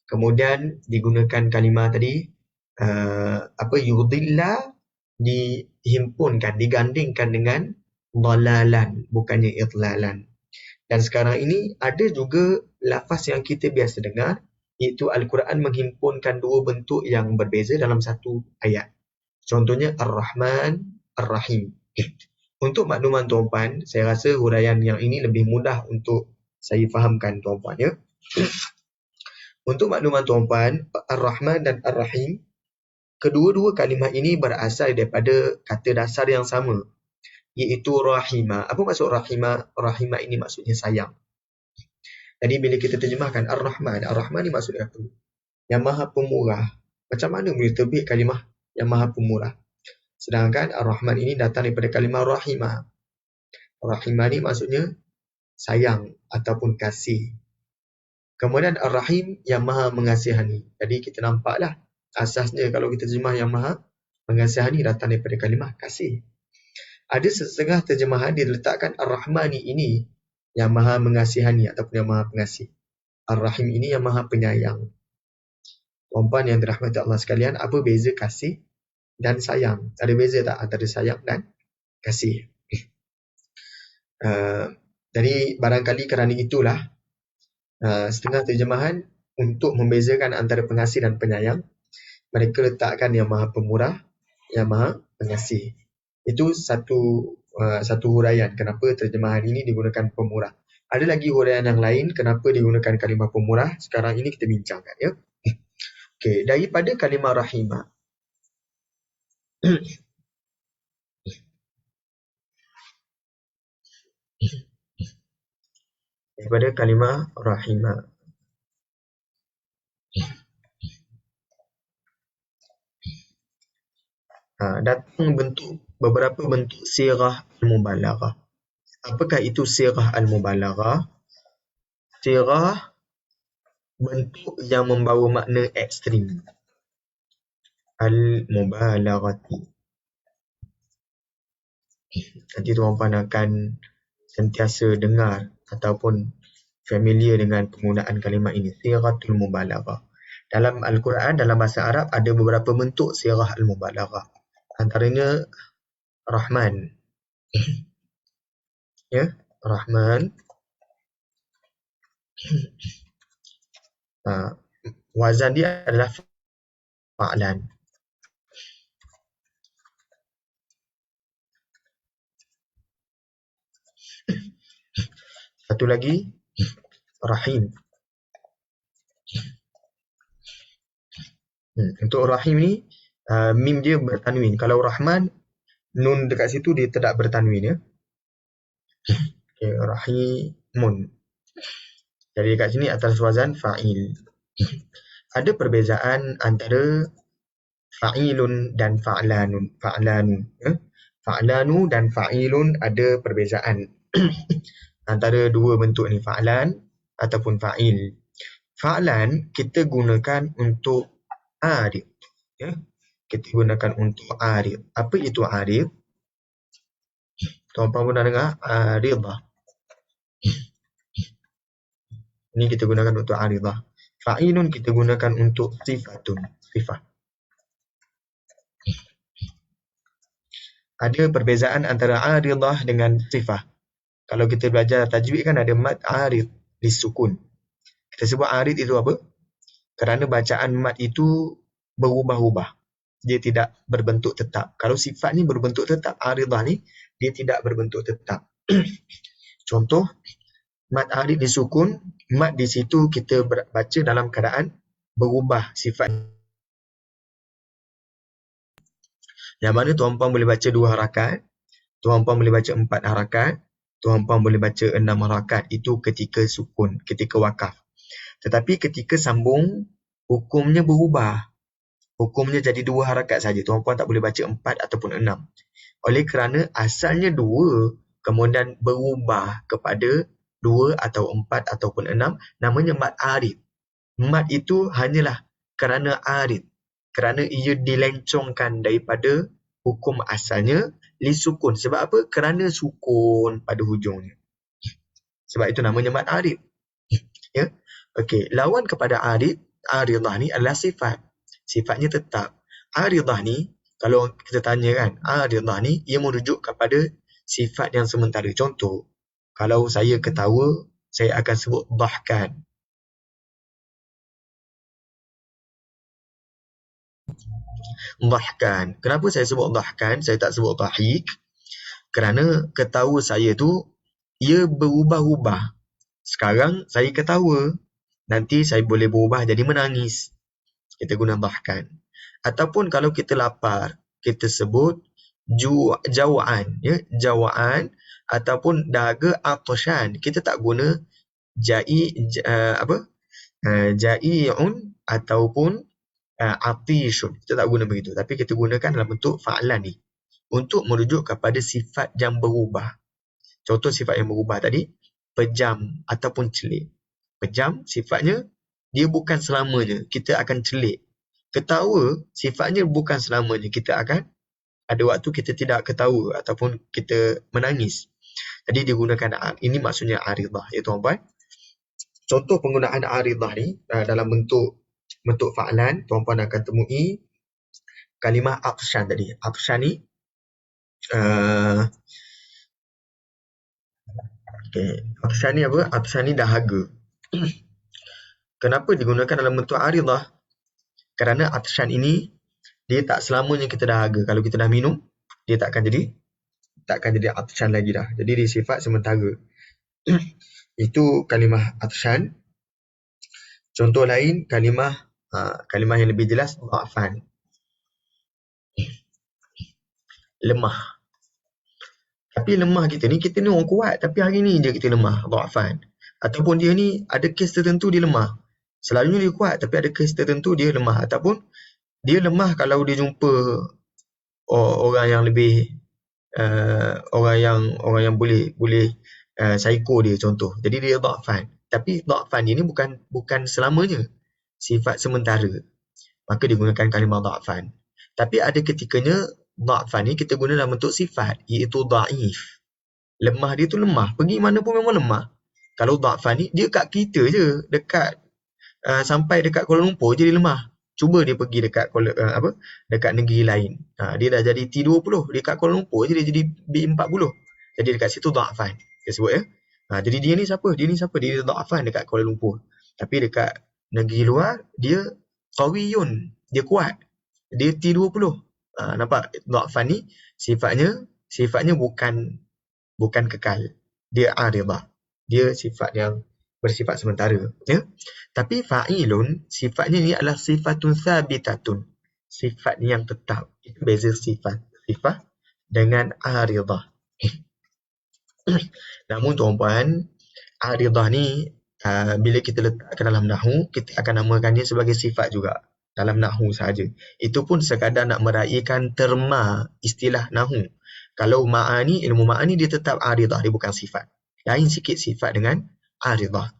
Kemudian digunakan kalimah tadi, yudilla dihimpunkan, digandingkan dengan dalalan, bukannya idlalan. Dan sekarang ini ada juga lafaz yang kita biasa dengar, iaitu Al-Quran menghimpunkan dua bentuk yang berbeza dalam satu ayat. Contohnya Ar-Rahman, Ar-Rahim. Untuk makluman tuan-puan, saya rasa huraian yang ini lebih mudah untuk saya fahamkan tuan-puan ya. Untuk makluman tuan-puan, Ar-Rahman dan Ar-Rahim, kedua-dua kalimah ini berasal daripada kata dasar yang sama, iaitu rahimah. Apa maksud rahimah? Rahimah ini maksudnya sayang. Jadi bila kita terjemahkan Ar-Rahman, Ar-Rahman ni maksudnya apa? Yang Maha Pemurah. Macam mana boleh terbit kalimah yang Maha Pemurah? Sedangkan Ar-Rahman ini datang daripada kalimah rahimah. Rahimah ni maksudnya sayang ataupun kasih. Kemudian Ar-Rahim yang Maha Mengasihani. Jadi kita nampaklah asasnya kalau kita terjemah yang Maha Mengasihani datang daripada kalimah kasih. Ada setengah terjemahan diletakkan Ar-Rahmani ini yang Maha Mengasihani ataupun yang Maha Pengasih. Ar-Rahim ini yang Maha Penyayang. Tuan-puan yang dirahmati Allah sekalian, apa beza kasih dan sayang? Ada beza tak antara sayang dan kasih? Jadi barangkali kerana itulah setengah terjemahan untuk membezakan antara pengasih dan penyayang, mereka letakkan yang Maha Pemurah, yang Maha Pengasih. Itu satu huraian kenapa terjemahan ini digunakan pemurah. Ada lagi huraian yang lain kenapa digunakan kalimah pemurah. Sekarang ini kita bincangkan ya. Okey, daripada kalimah rahimah. Daripada kalimah rahimah. Datang beberapa bentuk sirah al-mubalaghah. Apakah itu sirah al-mubalaghah? Sirah bentuk yang membawa makna ekstrim. Al-mubalaghati. Nanti tuan-puan akan sentiasa dengar ataupun familiar dengan penggunaan kalimah ini, siratul mubalaghah. Dalam Al-Quran, dalam bahasa Arab ada beberapa bentuk sirah al-mubalaghah. Antaranya Rahman. Ya, Rahman. Wazan dia adalah fa'lan. Satu lagi Rahim. Untuk Rahim ni mim dia bertanwin. Kalau Rahman, nun dekat situ dia tidak bertanwin ya. Okay, Rahimun. Jadi dekat sini atas wazan fa'il. Ada perbezaan antara fa'ilun dan fa'lanun. Fa'lanu dan fa'ilun ada perbezaan antara dua bentuk ni, fa'lan ataupun fa'il. Fa'lan kita gunakan untuk arid. Ya? Kita gunakan untuk arid. Apa itu arid? Tuan-tuan pernah dengar? Aridah. Ini kita gunakan untuk aridah. Fa'ilun kita gunakan untuk sifatun. Sifat. Ada perbezaan antara aridah dengan sifat. Kalau kita belajar tajwid kan ada mad arid disukun. Kita sebut arid itu apa? Kerana bacaan mad itu berubah-ubah. dia tidak berbentuk tetap. Kalau sifat ni berbentuk tetap, aridah ni dia tidak berbentuk tetap. Contoh, mad arid disukun, mad di situ kita baca dalam keadaan berubah sifat. Yang mana tuan-puan boleh baca 2 harakat, tuan-puan boleh baca 4 harakat, tuan-puan boleh baca 6 harakat. Itu ketika sukun, ketika wakaf. Tetapi ketika sambung, hukumnya berubah. Hukumnya jadi 2 harakat saja. Tuan-puan tak boleh baca 4 ataupun 6. Oleh kerana asalnya 2, kemudian berubah kepada 2 atau 4 ataupun 6, namanya mad arid. Mad itu hanyalah kerana arid, kerana ia dilencongkan daripada hukum asalnya lisukun. Sebab apa? Kerana sukun pada hujungnya. Sebab itu namanya mad arid. Ya. Okey, lawan kepada arid, aridah ni adalah sifat. Sifatnya tetap. Aridah ni, kalau kita tanya kan, aridah ni ia merujuk kepada sifat yang sementara. Contoh, kalau saya ketawa, saya akan sebut dhahkan. Dhahkan. Kenapa saya sebut dhahkan? Saya tak sebut dhahik. Kerana ketawa saya tu, ia berubah-ubah. Sekarang saya ketawa, nanti saya boleh berubah jadi menangis. Kita guna dhahkan. Ataupun kalau kita lapar, kita sebut jawaan, ya, jawaan ataupun dahaga atashan. Kita tak guna jai'un ataupun atishun. Kita tak guna begitu, tapi kita gunakan dalam bentuk fa'lan ni untuk merujuk kepada sifat yang berubah. Contoh sifat yang berubah tadi, pejam ataupun celik. Pejam sifatnya dia bukan selamanya kita akan celik. Ketawa sifatnya bukan selamanya kita akan ada waktu kita tidak ketawa ataupun kita menangis. Jadi digunakan ini maksudnya aridah, ya tuan-puan. Contoh penggunaan aridah ni dalam bentuk fa'lan, tuan-puan akan temui kalimah aqshan tadi. Aqshan ni aqshan ni apa? Aqshan ni dahaga. Kenapa digunakan dalam bentuk aridah? Kerana atsyan ini dia tak selamanya kita dahaga. Kalau kita dah minum, dia takkan jadi atsyan lagi dah. Jadi dia sifat sementara. Itu kalimah atsyan. Contoh lain kalimah yang lebih jelas, dha'fan. Lemah. Tapi lemah kita ni orang kuat, tapi hari ni je kita lemah, dha'fan. Ataupun dia ni ada kes tertentu dia lemah. Selalunya dia kuat, tapi ada kes tertentu dia lemah. Ataupun dia lemah kalau dia jumpa orang yang lebih orang yang boleh psycho dia, contoh. Jadi dia dha'fan. Tapi dha'fan ini bukan selamanya sifat sementara. Maka digunakan kalimah dha'fan. Tapi ada ketikanya dha'fan ni kita guna dalam bentuk sifat, iaitu dha'if. Lemah dia tu lemah, pergi mana pun memang lemah. Kalau dha'fan ni dia kat kita je, dekat sampai dekat Kuala Lumpur je dia lemah. Cuba dia pergi dekat negeri lain. Dia dah jadi T20, dia kat Kuala Lumpur je dia jadi B40. Jadi dekat situ dha'fan. Dia sebut ya. Jadi dia ni siapa? Dia dha'fan dekat Kuala Lumpur. Tapi dekat negeri luar dia qawiyun, dia kuat. Dia T20. Nampak dha'fan ni sifatnya bukan kekal. Dia aridah. Dia sifat yang bersifat sementara, ya. Tapi fa'ilun sifatnya ni adalah sifatun thabitatun, sifat yang tetap. Itu beza sifat dengan aridah. Namun tuan-puan, aridah ni bila kita letakkan dalam nahwu, kita akan namakannya sebagai sifat juga dalam nahwu saja. Itu pun sekadar nak meraihkan terma istilah nahwu. Kalau ma'ani, ilmu ma'ani dia tetap aridah, dia bukan sifat. Lain sikit sifat dengan aridah.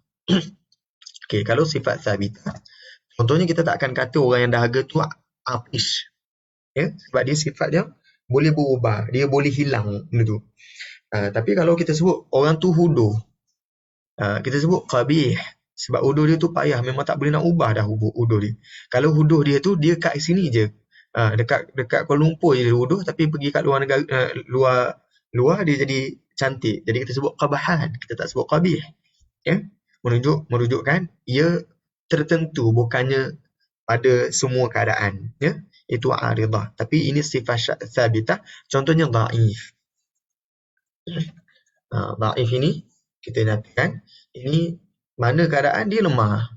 Okey, kalau sifat thabitah, contohnya kita tak akan kata orang yang dahaga tu apish. Ya, sebab dia sifat yang boleh berubah, dia boleh hilang benda tu. Tapi kalau kita sebut orang tu huduh, kita sebut qabih, sebab huduh dia tu payah, memang tak boleh nak ubah dah huduh dia. Kalau huduh dia tu dia kat sini je. Dekat Kuala Lumpur je dia huduh, tapi pergi kat luar negara, luar dia jadi cantik. Jadi kita sebut qabahan, kita tak sebut qabih. Ya, merujukkan ia tertentu, bukannya pada semua keadaan, ya. itu aridah. Tapi ini sifat thabitah, contohnya dhaif. Dhaif ini kita nyatakan ini mana keadaan dia lemah.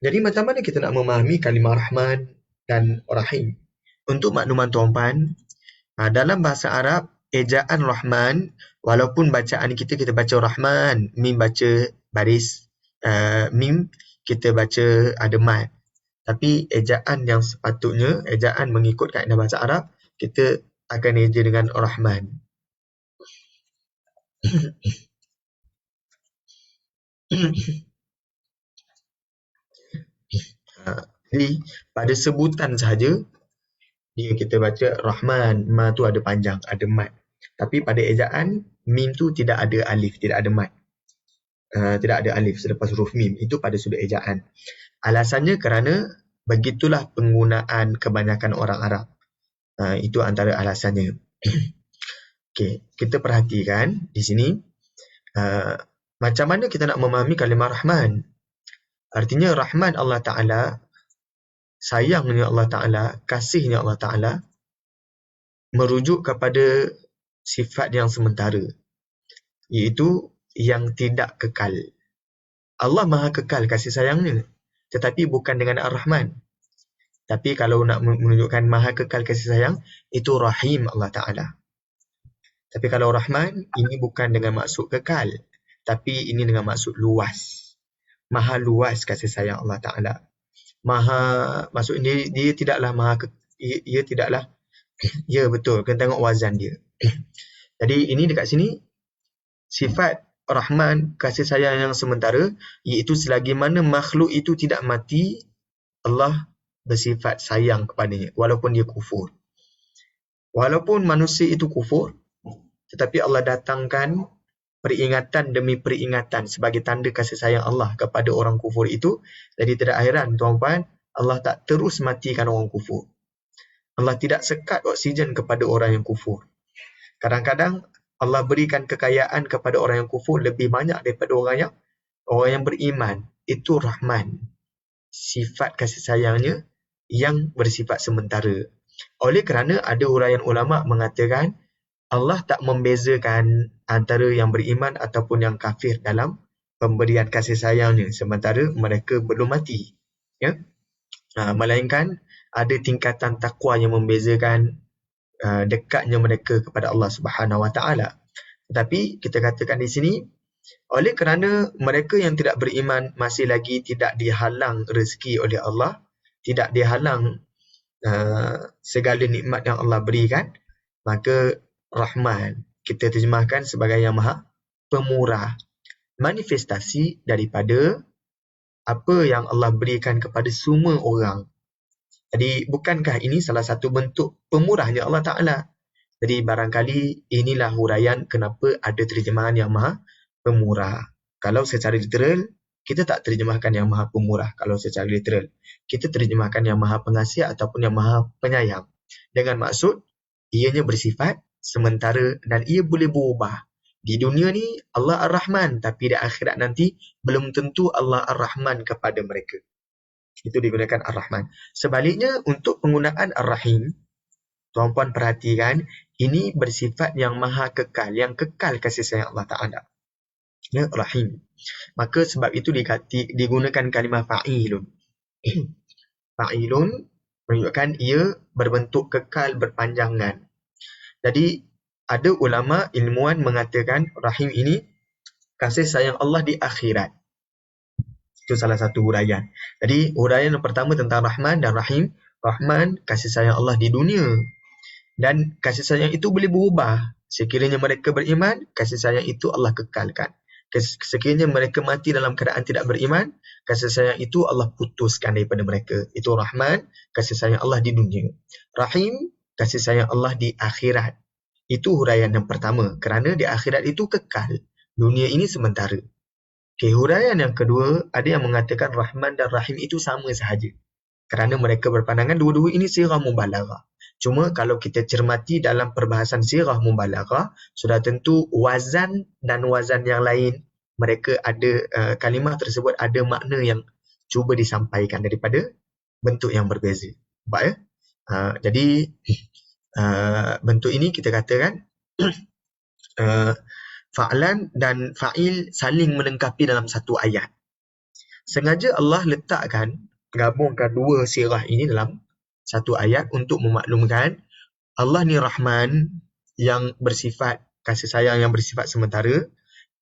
Jadi macam mana kita nak memahami kalimah Rahman dan Rahim? Untuk makluman tuan-puan, dalam bahasa Arab, ejaan Rahman, walaupun bacaan kita baca Rahman, mim baca baris, mim kita baca ada mat. Tapi ejaan yang sepatutnya, ejaan mengikut kaedah bahasa Arab, kita akan eja dengan Rahman. Jadi pada sebutan sahaja dia kita baca Rahman, ma tu ada panjang, ada mat. Tapi pada ejaan mim tu tidak ada alif, tidak ada mat. Tidak ada alif selepas huruf mim. Itu pada sudut ejaan. Alasannya kerana begitulah penggunaan kebanyakan orang Arab. Itu antara alasannya. Okey, kita perhatikan di sini macam mana kita nak memahami kalimah Rahman. Artinya Rahman Allah Ta'ala, sayangnya Allah Ta'ala, kasihnya Allah Ta'ala merujuk kepada sifat yang sementara, iaitu yang tidak kekal. Allah maha kekal kasih sayangnya, tetapi bukan dengan Ar-Rahman. Tapi kalau nak menunjukkan maha kekal kasih sayang, itu Rahim Allah Ta'ala. Tapi kalau Rahman, ini bukan dengan maksud kekal, tapi ini dengan maksud luas. Maha luas kasih sayang Allah Ta'ala. Maksudnya dia tidaklah ia tidaklah, ya betul, kena tengok wazan dia. Jadi ini dekat sini, sifat Rahman, kasih sayang yang sementara, iaitu selagi mana makhluk itu tidak mati, Allah bersifat sayang kepadanya, walaupun dia kufur. Walaupun manusia itu kufur, tetapi Allah datangkan peringatan demi peringatan sebagai tanda kasih sayang Allah kepada orang kufur itu. Jadi tidak heran tuan-puan, Allah tak terus matikan orang kufur. Allah tidak sekat oksigen kepada orang yang kufur. Kadang-kadang Allah berikan kekayaan kepada orang yang kufur lebih banyak daripada orang yang beriman. Itu Rahman. Sifat kasih sayangnya yang bersifat sementara. Oleh kerana ada huraian ulama mengatakan Allah tak membezakan antara yang beriman ataupun yang kafir dalam pemberian kasih sayangnya sementara mereka belum mati. Ya? Melainkan ada tingkatan takwa yang membezakan dekatnya mereka kepada Allah Subhanahu Wa Taala. Tetapi kita katakan di sini, oleh kerana mereka yang tidak beriman masih lagi tidak dihalang rezeki oleh Allah, tidak dihalang segala nikmat yang Allah berikan, maka Rahman kita terjemahkan sebagai yang maha pemurah, manifestasi daripada apa yang Allah berikan kepada semua orang. Jadi bukankah ini salah satu bentuk pemurahnya Allah Ta'ala? Jadi barangkali inilah huraian kenapa ada terjemahan yang maha pemurah. Kalau secara literal, kita tak terjemahkan yang maha pemurah. Kalau secara literal, kita terjemahkan yang maha pengasih ataupun yang maha penyayang. Dengan maksud, ianya bersifat sementara dan ia boleh berubah. Di dunia ni Allah Ar-Rahman, tapi di akhirat nanti belum tentu Allah Ar-Rahman kepada mereka. Itu digunakan Ar-Rahman. Sebaliknya untuk penggunaan Ar-Rahim, tuan-puan perhatikan, ini bersifat yang maha kekal, yang kekal kasih sayang Allah Ta'ala. Ya, Rahim. Maka sebab itu digunakan kalimah fa'ilun. Fa'ilun menunjukkan ia berbentuk kekal berpanjangan. Jadi ada ulama ilmuwan mengatakan Rahim ini kasih sayang Allah di akhirat. Itu salah satu huraian. Jadi huraian yang pertama tentang Rahman dan Rahim. Rahman kasih sayang Allah di dunia. Dan kasih sayang itu boleh berubah. Sekiranya mereka beriman, kasih sayang itu Allah kekalkan. Sekiranya mereka mati dalam keadaan tidak beriman, kasih sayang itu Allah putuskan daripada mereka. Itu Rahman, kasih sayang Allah di dunia. Rahim, kasih sayang Allah di akhirat. Itu huraian yang pertama. Kerana di akhirat itu kekal. Dunia ini sementara. Okay, huraian yang kedua, ada yang mengatakan Rahman dan Rahim itu sama sahaja. Kerana mereka berpandangan dua-dua ini sirah mubalaghah. Cuma kalau kita cermati dalam perbahasan sirah mubalaghah, sudah tentu wazan dan wazan yang lain, mereka ada kalimah tersebut ada makna yang cuba disampaikan daripada bentuk yang berbeza. Nampak ya? Jadi bentuk ini kita katakan fa'lan dan fa'il saling melengkapi dalam satu ayat. Sengaja Allah gabungkan dua sirah ini dalam satu ayat untuk memaklumkan Allah ni Rahman yang bersifat kasih sayang yang bersifat sementara,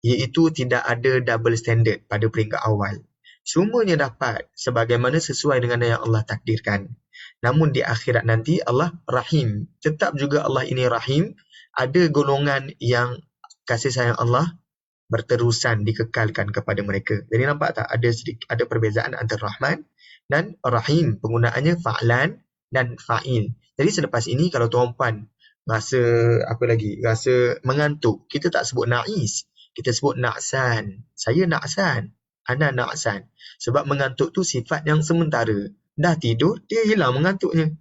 iaitu tidak ada double standard pada peringkat awal. Semuanya dapat sebagaimana sesuai dengan yang Allah takdirkan. Namun di akhirat nanti Allah Rahim. Tetap juga Allah ini Rahim. Ada golongan yang kasih sayang Allah berterusan dikekalkan kepada mereka. Jadi nampak tak ada perbezaan antara Rahman dan Rahim. Penggunaannya fa'lan dan fa'il. Jadi selepas ini kalau tuan-puan rasa rasa mengantuk, kita tak sebut na'is. Kita sebut na'san. Saya na'san. Ana na'san. Sebab mengantuk tu sifat yang sementara. Dah tidur, dia hilang mengantuknya.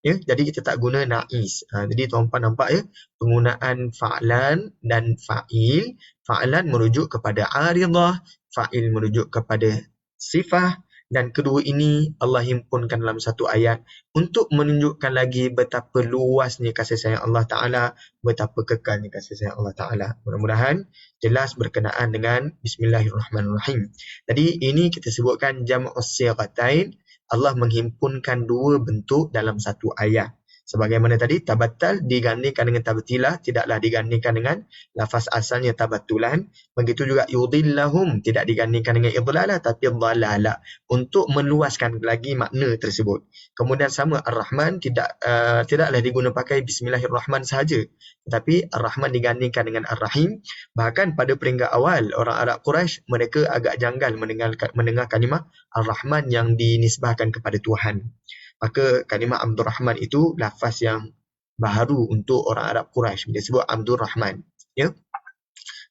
Ya, jadi kita tak guna na'is. Jadi tuan-puan nampak ya, penggunaan fa'lan dan fa'il. Fa'lan merujuk kepada aridah, fa'il merujuk kepada sifah. Dan kedua ini Allah himpunkan dalam satu ayat untuk menunjukkan lagi betapa luasnya kasih sayang Allah Ta'ala, betapa kekalnya kasih sayang Allah Ta'ala. Mudah-mudahan jelas berkenaan dengan Bismillahirrahmanirrahim. Jadi ini kita sebutkan jam'us siratain, Allah menghimpunkan dua bentuk dalam satu ayat. Sebagaimana tadi, tabattal digandingkan dengan tabtilah, tidaklah digandingkan dengan lafaz asalnya tabattulan. Begitu juga yudillahum, tidak digandingkan dengan idlalah, tapi dhalala, untuk meluaskan lagi makna tersebut. Kemudian sama Ar-Rahman, tidaklah diguna pakai Bismillahirrahman sahaja, tetapi Ar-Rahman digandingkan dengan Ar-Rahim. Bahkan pada peringkat awal, orang Arab Quraisy, mereka agak janggal mendengar kalimah Ar-Rahman yang dinisbahkan kepada Tuhan. Maka kalimah Abdul Rahman itu lafaz yang baharu untuk orang Arab Quraisy. Dia sebut Abdul Rahman. Ya?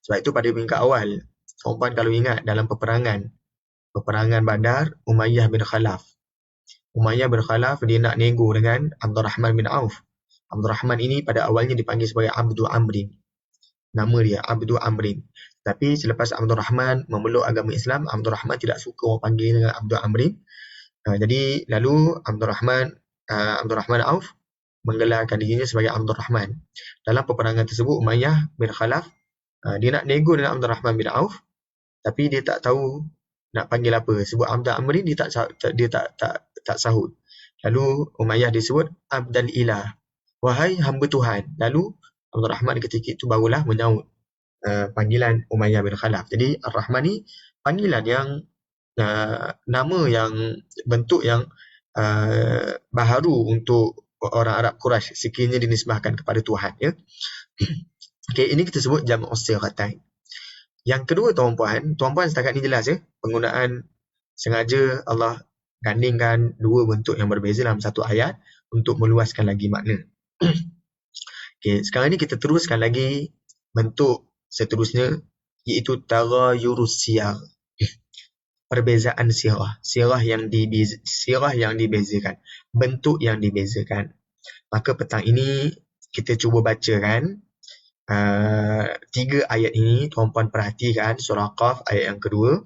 Sebab itu pada peringkat awal, tuan-puan kalau ingat dalam peperangan Badar, Umayyah bin Khalaf. Umayyah bin Khalaf dia nak nego dengan Abdul Rahman bin Auf. Abdul Rahman ini pada awalnya dipanggil sebagai Abdul Amrin. Nama dia Abdul Amrin. Tapi selepas Abdul Rahman memeluk agama Islam, Abdul Rahman tidak suka orang panggil dengan Abdul Amrin. Jadi lalu Abdul Rahman Auf menggelarkan dirinya sebagai Abdul Rahman. Dalam peperangan tersebut, Umayyah bin Khalaf dia nak nego dengan Abdul Rahman bin Auf, tapi dia tak tahu nak panggil apa. Sebut Abdul Amrin, dia tak sahut. Lalu Umayyah disebut Abdul Ilah, wahai hamba Tuhan. Lalu Abdul Rahman ketika itu barulah menyaut panggilan Umayyah bin Khalaf. Jadi Ar-Rahman ni panggilan yang nama yang bentuk yang baharu untuk orang Arab Quraisy sekiranya dinisbahkan kepada Tuhan, ya. Okey, ini kita sebut jam'us siratain. Yang kedua tuan-puan setakat ni jelas ya, penggunaan sengaja Allah gandingkan dua bentuk yang berbeza dalam satu ayat untuk meluaskan lagi makna. Okey, sekarang ni kita teruskan lagi bentuk seterusnya, iaitu taghayyurus siyar. Perbezaan sirah yang dibezakan, bentuk yang dibezakan. Maka petang ini kita cuba bacakan 3 ayat ini. Tuan-puan perhatikan surah Qaf ayat yang kedua.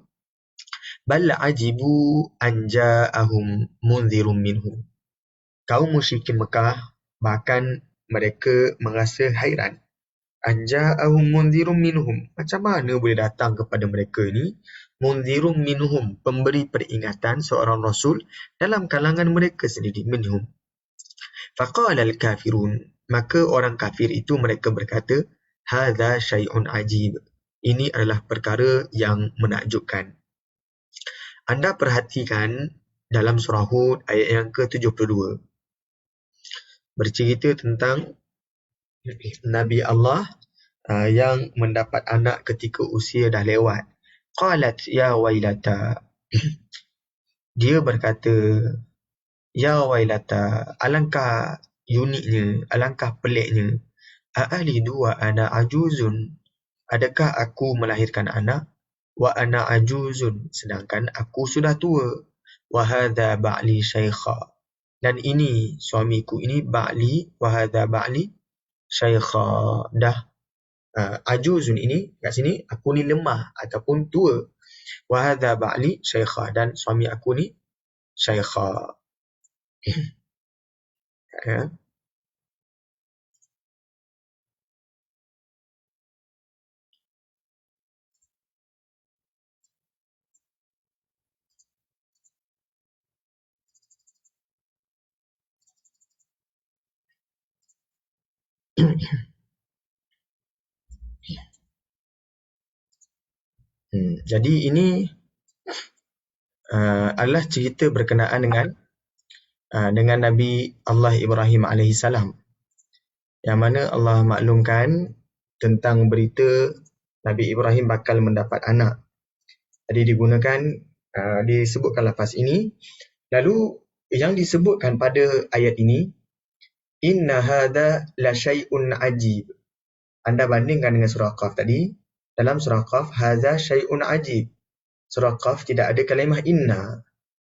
Bal ajibu an ja'ahum munzirun minhum. Kaum musyrikin Mekah bahkan mereka merasa hairan. An ja'ahum munzirun minhum. Macam mana boleh datang kepada mereka ni munzirun minhum, pemberi peringatan seorang rasul dalam kalangan mereka sendiri, minhum. Faqala al-kafirun, maka orang kafir itu mereka berkata, hadza syai'un ajib, ini adalah perkara yang menakjubkan. Anda perhatikan dalam surah Hud ayat yang ke-72, bercerita tentang Nabi Allah yang mendapat anak ketika usia dah lewat. Qalat ya wailata. Dia berkata, ya wailata, alangkah uniknya, alangkah peliknya. A'alidu wa ana ajuzun. Adakah aku melahirkan anak? Wa ana ajuzun, sedangkan aku sudah tua. Wa hadha ba'li syaikha. Dan ini suamiku ini ba'li, wa hadha ba'li syaikha. Dah ajuzun ini kat sini aku ni lemah ataupun tua. Wa hadza ba'li syaikha, dan suami aku ni syaikha. Ya. Jadi ini adalah cerita berkenaan dengan Nabi Allah Ibrahim alaihissalam, yang mana Allah maklumkan tentang berita Nabi Ibrahim bakal mendapat anak. Jadi disebutkan lafaz ini. Lalu yang disebutkan pada ayat ini, inna hadza la syai'un ajib. Anda bandingkan dengan surah Qaf tadi. Dalam surah Qaf, hadza syai'un ajib. Surah Qaf tidak ada kalimah inna.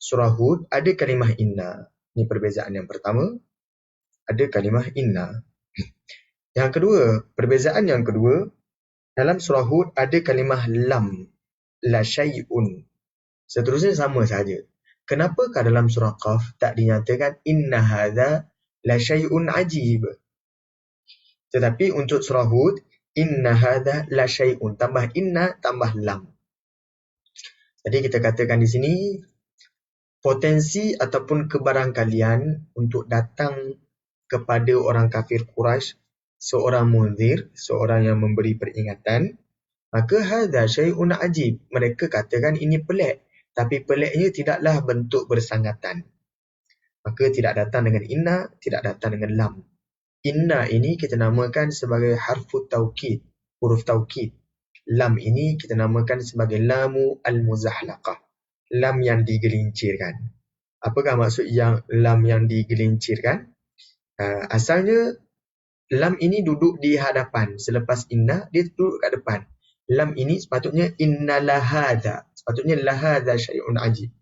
Surah Hud ada kalimah inna. Ini perbezaan yang pertama. Ada kalimah inna. Yang kedua, perbezaan yang kedua, dalam surah Hud ada kalimah lam. La syai'un. Seterusnya sama saja. Kenapakah dalam surah Qaf tak dinyatakan inna hadza la syai'un ajib? Tetapi untuk surah Hud, inna hadza la syai'un, tambah inna tambah lam. Jadi kita katakan di sini potensi ataupun kebarangkalian untuk datang kepada orang kafir Quraisy seorang munzir, seorang yang memberi peringatan, maka hadza syai'un ajib. Mereka katakan ini pelik, tapi peliknya tidaklah bentuk bersangatan. Maka tidak datang dengan inna, tidak datang dengan lam. Inna ini kita namakan sebagai harfu taukid, huruf taukid. Lam ini kita namakan sebagai lamu al-muzahlaqah, lam yang digelincirkan. Apakah maksud yang lam yang digelincirkan? Asalnya lam ini duduk di hadapan. Selepas inna, dia duduk kat depan. Lam ini sepatutnya inna lahadha. Sepatutnya lahadha syai'un ajib.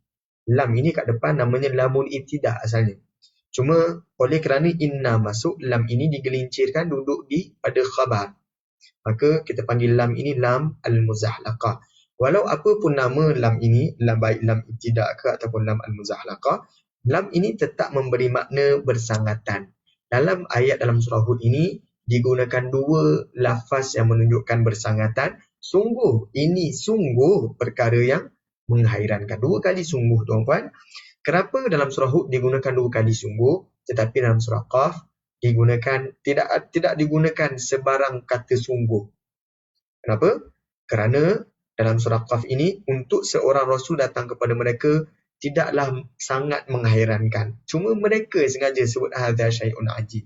Lam ini kat depan namanya lamul ibtidah asalnya. Cuma oleh kerana inna masuk, lam ini digelincirkan duduk di pada khabar. Maka kita panggil lam ini lam al-muzahlaqah. Walau apa pun nama lam ini, baik lam ibtidah ke ataupun lam al-muzahlaqah, lam ini tetap memberi makna bersangatan. Dalam ayat dalam surah Hud ini digunakan dua lafaz yang menunjukkan bersangatan. Ini sungguh perkara yang menghairankan. Dua kali sungguh, tuan-puan. Kenapa dalam surah Hud digunakan dua kali sungguh, tetapi dalam surah Qaf digunakan tidak digunakan sebarang kata sungguh. Kenapa? Kerana dalam surah Qaf ini untuk seorang rasul datang kepada mereka tidaklah sangat menghairankan. Cuma mereka sengaja sebut hadza syai'un ajib.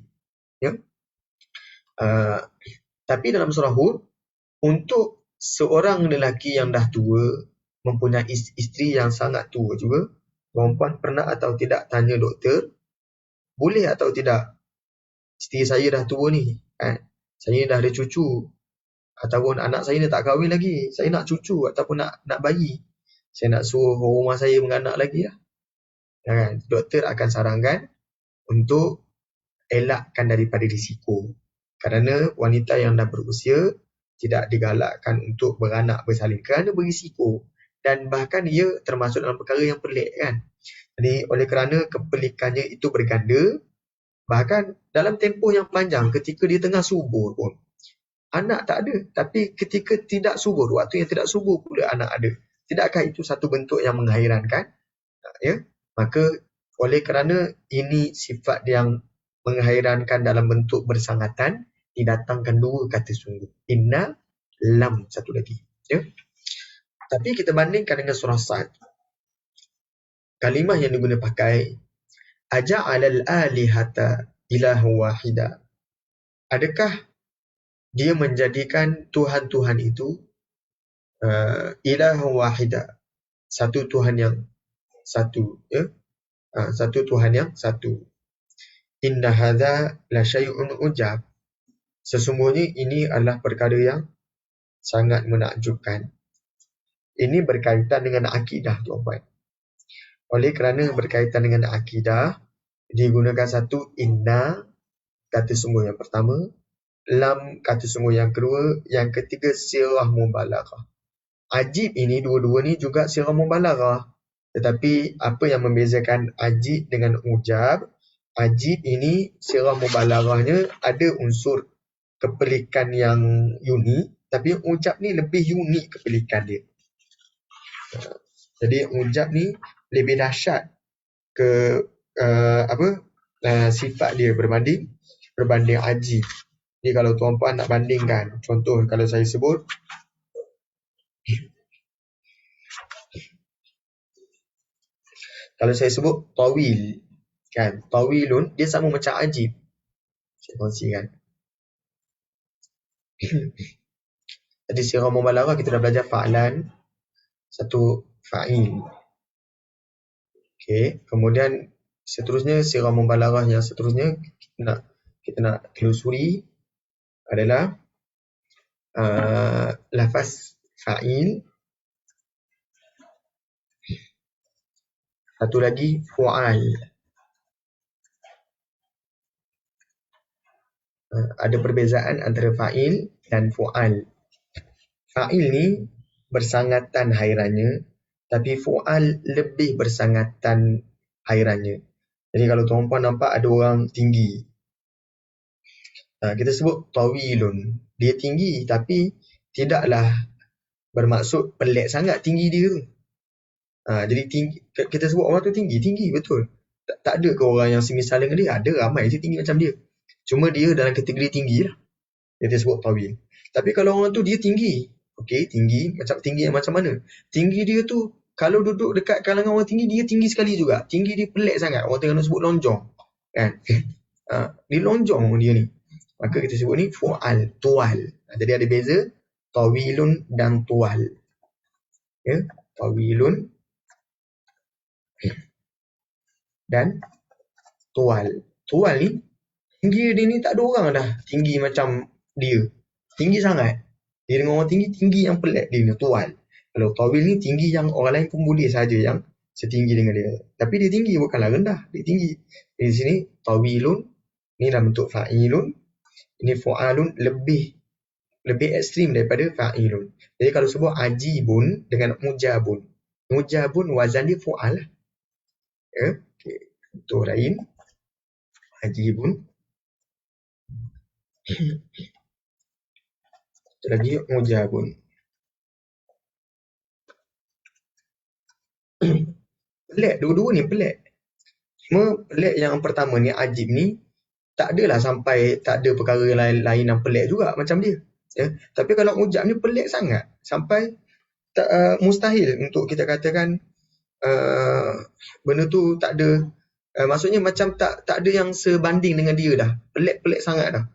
Ya. Tapi dalam surah Hud, untuk seorang lelaki yang dah tua, mempunyai isteri yang sangat tua juga, perempuan pernah atau tidak tanya doktor, boleh atau tidak isteri saya dah tua ni, saya dah ada cucu, ataupun anak saya ni tak kahwin lagi, saya nak cucu ataupun nak bayi, saya nak suruh rumah saya menganak lagi lah. Doktor akan sarankan untuk elakkan daripada risiko. Kerana wanita yang dah berusia tidak digalakkan untuk beranak bersalin kerana berisiko. Dan bahkan ia termasuk dalam perkara yang pelik kan. Jadi oleh kerana kepelikannya itu berganda, bahkan dalam tempoh yang panjang ketika dia tengah subur pun anak tak ada, tapi ketika tidak subur, waktu yang tidak subur pula anak ada. Tidakkah itu satu bentuk yang menghairankan? Ya, maka oleh kerana ini sifat yang menghairankan dalam bentuk bersangatan, didatangkan dua kata sungguh, inna, lam satu lagi. Ya. Tapi kita bandingkan dengan surah Sad. Kalimah yang digunakan pakai aja'alal alihata ilahu wahida. Adakah dia menjadikan Tuhan-Tuhan itu ilahu wahida, satu Tuhan yang satu, ya? Satu Tuhan yang satu. Inna hadza la syai'un ujab. Sesungguhnya ini adalah perkara yang sangat menakjubkan. Ini berkaitan dengan akidah, tuan-puan. Oleh kerana berkaitan dengan akidah, digunakan satu inna, kata sungguh yang pertama, lam, kata sungguh yang kedua, yang ketiga sirah mubalaghah. Ajib ini, dua-dua ni juga sirah mubalaghah. Tetapi apa yang membezakan ajib dengan ujab, Ajib ini sirah mubalaghahnya ada unsur kepelikan yang unik, tapi ujab ni lebih unik kepelikan dia. Jadi ujab ni lebih dahsyat ke sifat dia berbanding ajib. Jadi kalau tuan-puan nak bandingkan, contoh kalau saya sebut tawil, kan, tawilun dia sama macam ajib. Saya kongsikan. Jadi sirah mubalaghah kita dah belajar fa'lan, satu fa'il. Okey, kemudian seterusnya sirah mubalaghah yang seterusnya kita nak telusuri adalah lafaz fa'il, satu lagi fu'al. Ada perbezaan antara fa'il dan fu'al. Fa'il ni bersangatan hairannya, tapi fu'al lebih bersangatan hairannya. Jadi kalau tuan-puan nampak ada orang tinggi, kita sebut tawilun. Dia tinggi tapi tidaklah bermaksud pelik sangat tinggi dia tu. Jadi tinggi, kita sebut orang tu tinggi betul. Tak ada ke orang yang semisal dengan dia? Ada, ramai je tinggi macam dia. Cuma dia dalam kategori tinggi lah. Dia sebut tawil. Tapi kalau orang tu dia tinggi, okey, tinggi yang macam mana? Tinggi dia tu kalau duduk dekat kalangan orang tinggi, dia tinggi sekali juga. Tinggi dia pelik sangat. Orang tengah sebut lonjong. Kan? Dia lonjong dia ni. Maka kita sebut ni fu'al, tual. Jadi ada beza tawilun dan tual. Ya, tawilun dan tual. Tual ni tinggi dia ni tak ada orang dah tinggi macam dia. Tinggi sangat. Dia dengan orang tinggi yang pelik dia ni, tual. Kalau tawil ni tinggi yang orang lain pun boleh saja yang setinggi dengan dia. Tapi dia tinggi bukanlah rendah, dia tinggi. Di sini tawilun ni dalam bentuk fa'ilun. Ini fu'alun lebih ekstrim daripada fa'ilun. Jadi kalau sebut ajibun dengan mujabun. Mujabun wazan dia fu'al. Ya, okey. Contoh lain. Ajibun. Lagi mujabun. Pelik, dua-dua ni pelik. Cuma pelik yang pertama ni, ajib ni, tak adalah sampai tak ada perkara lain yang pelik juga macam dia. Ya. Tapi kalau ujab ni pelik sangat. Sampai mustahil untuk kita katakan benda tu tak ada, maksudnya macam tak ada yang sebanding dengan dia dah. Pelik sangat dah.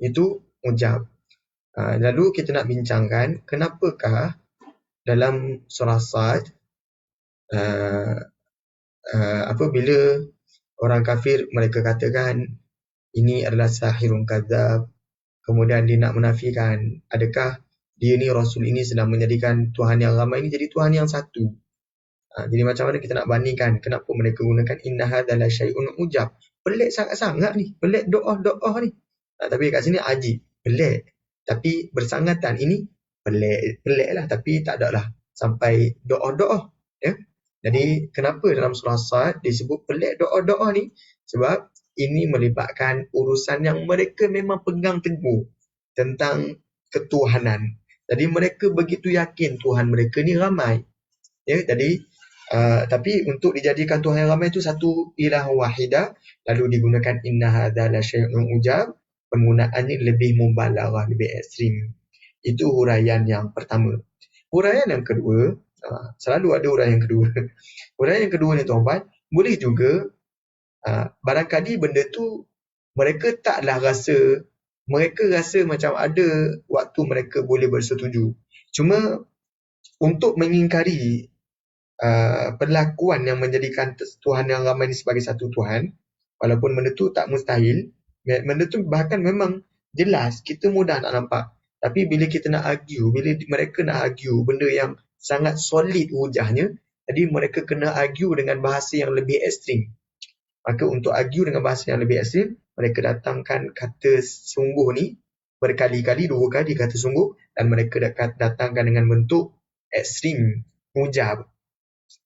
Itu ujab. Lalu kita nak bincangkan kenapakah dalam surah Sad bila orang kafir mereka katakan ini adalah sahirun kadzab, kemudian dia nak menafikan adakah dia ni Rasul ini sedang menjadikan Tuhan yang ramai ini jadi Tuhan yang satu. Jadi macam mana kita nak bandingkan kenapa mereka gunakan inna hadzal syai'un ujab. Pelik sangat-sangat ni, pelik doa ni. Tapi kat sini ajib, pelik. Tapi bersangatan ini pelik lah, tapi tak ada lah sampai doa. Ya. Jadi kenapa dalam surah Sad disebut pelik doa ni? Sebab ini melibatkan urusan yang mereka memang pegang teguh tentang ketuhanan. Jadi mereka begitu yakin Tuhan mereka ni ramai. Ya, jadi tapi untuk dijadikan Tuhan yang ramai itu satu ilah wahidah, lalu digunakan inna hadzal syai'un ujab, penggunaannya lebih mubalaghah, lebih ekstrim. Itu huraian yang pertama. Huraian yang kedua, selalu ada huraian yang kedua. Huraian yang kedua ni tuan-tuan, boleh juga barangkali benda tu mereka taklah rasa, mereka rasa macam ada waktu mereka boleh bersetuju. Cuma untuk mengingkari perlakuan yang menjadikan Tuhan yang ramai ni sebagai satu Tuhan, walaupun benda tu tak mustahil, benda tu bahkan memang jelas, kita mudah nak nampak. Tapi bila kita nak argue, bila mereka nak argue benda yang sangat solid hujahnya, jadi mereka kena argue dengan bahasa yang lebih ekstrim. Maka untuk argue dengan bahasa yang lebih ekstrim, mereka datangkan kata sungguh ni berkali-kali, 2 kali kata sungguh, dan mereka datangkan dengan bentuk ekstrim, ujab,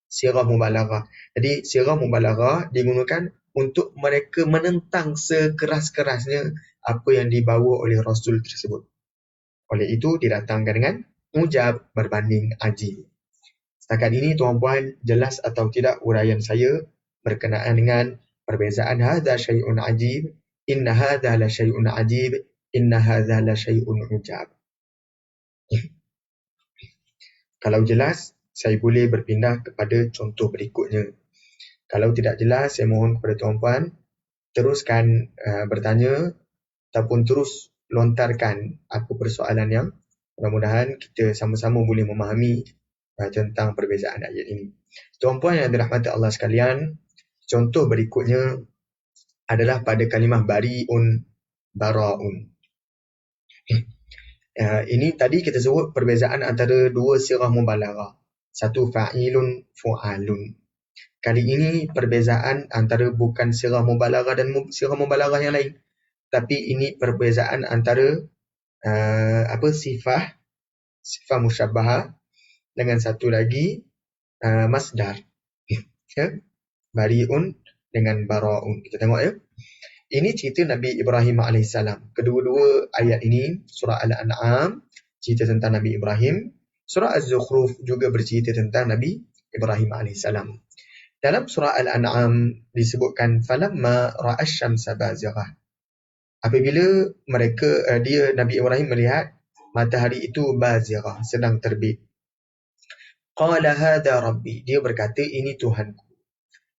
sirah mubalaghah. Jadi sirah mubalaghah digunakan untuk mereka menentang sekeras-kerasnya apa yang dibawa oleh Rasul tersebut. Oleh itu, didatangkan dengan mujab berbanding ajib. Setakat ini, tuan-puan, jelas atau tidak uraian saya berkenaan dengan perbezaan hadza syai'un ajib, inna hadza la syai'un ajib, inna hadza la syai'un ujab. Kalau jelas, saya boleh berpindah kepada contoh berikutnya. Kalau tidak jelas, saya mohon kepada tuan-puan teruskan bertanya ataupun terus lontarkan apa persoalan yang mudah-mudahan kita sama-sama boleh memahami tentang perbezaan ayat ini. Tuan-puan yang dirahmati Allah sekalian, contoh berikutnya adalah pada kalimah bari'un, bara'un. Ini tadi kita sebut perbezaan antara dua sirah mubalaghah. Satu fa'ilun, fu'alun. Kali ini perbezaan antara bukan sirah mubalaghah dan sirah mubalaghah yang lain. Tapi ini perbezaan antara sifah musyabbahah dengan satu lagi masdar. Bari'un dengan bara'un. Kita tengok ya. Ini cerita Nabi Ibrahim AS. Kedua-dua ayat ini, surah Al-An'am, cerita tentang Nabi Ibrahim. Surah Az-Zukhruf juga bercerita tentang Nabi Ibrahim AS. Dalam surah Al-An'am disebutkan, falamma ra'asyamsa bazighah. Apabila Nabi Ibrahim melihat matahari itu bazighah, sedang terbit. Qala hadha rabbi. Dia berkata, ini Tuhanku.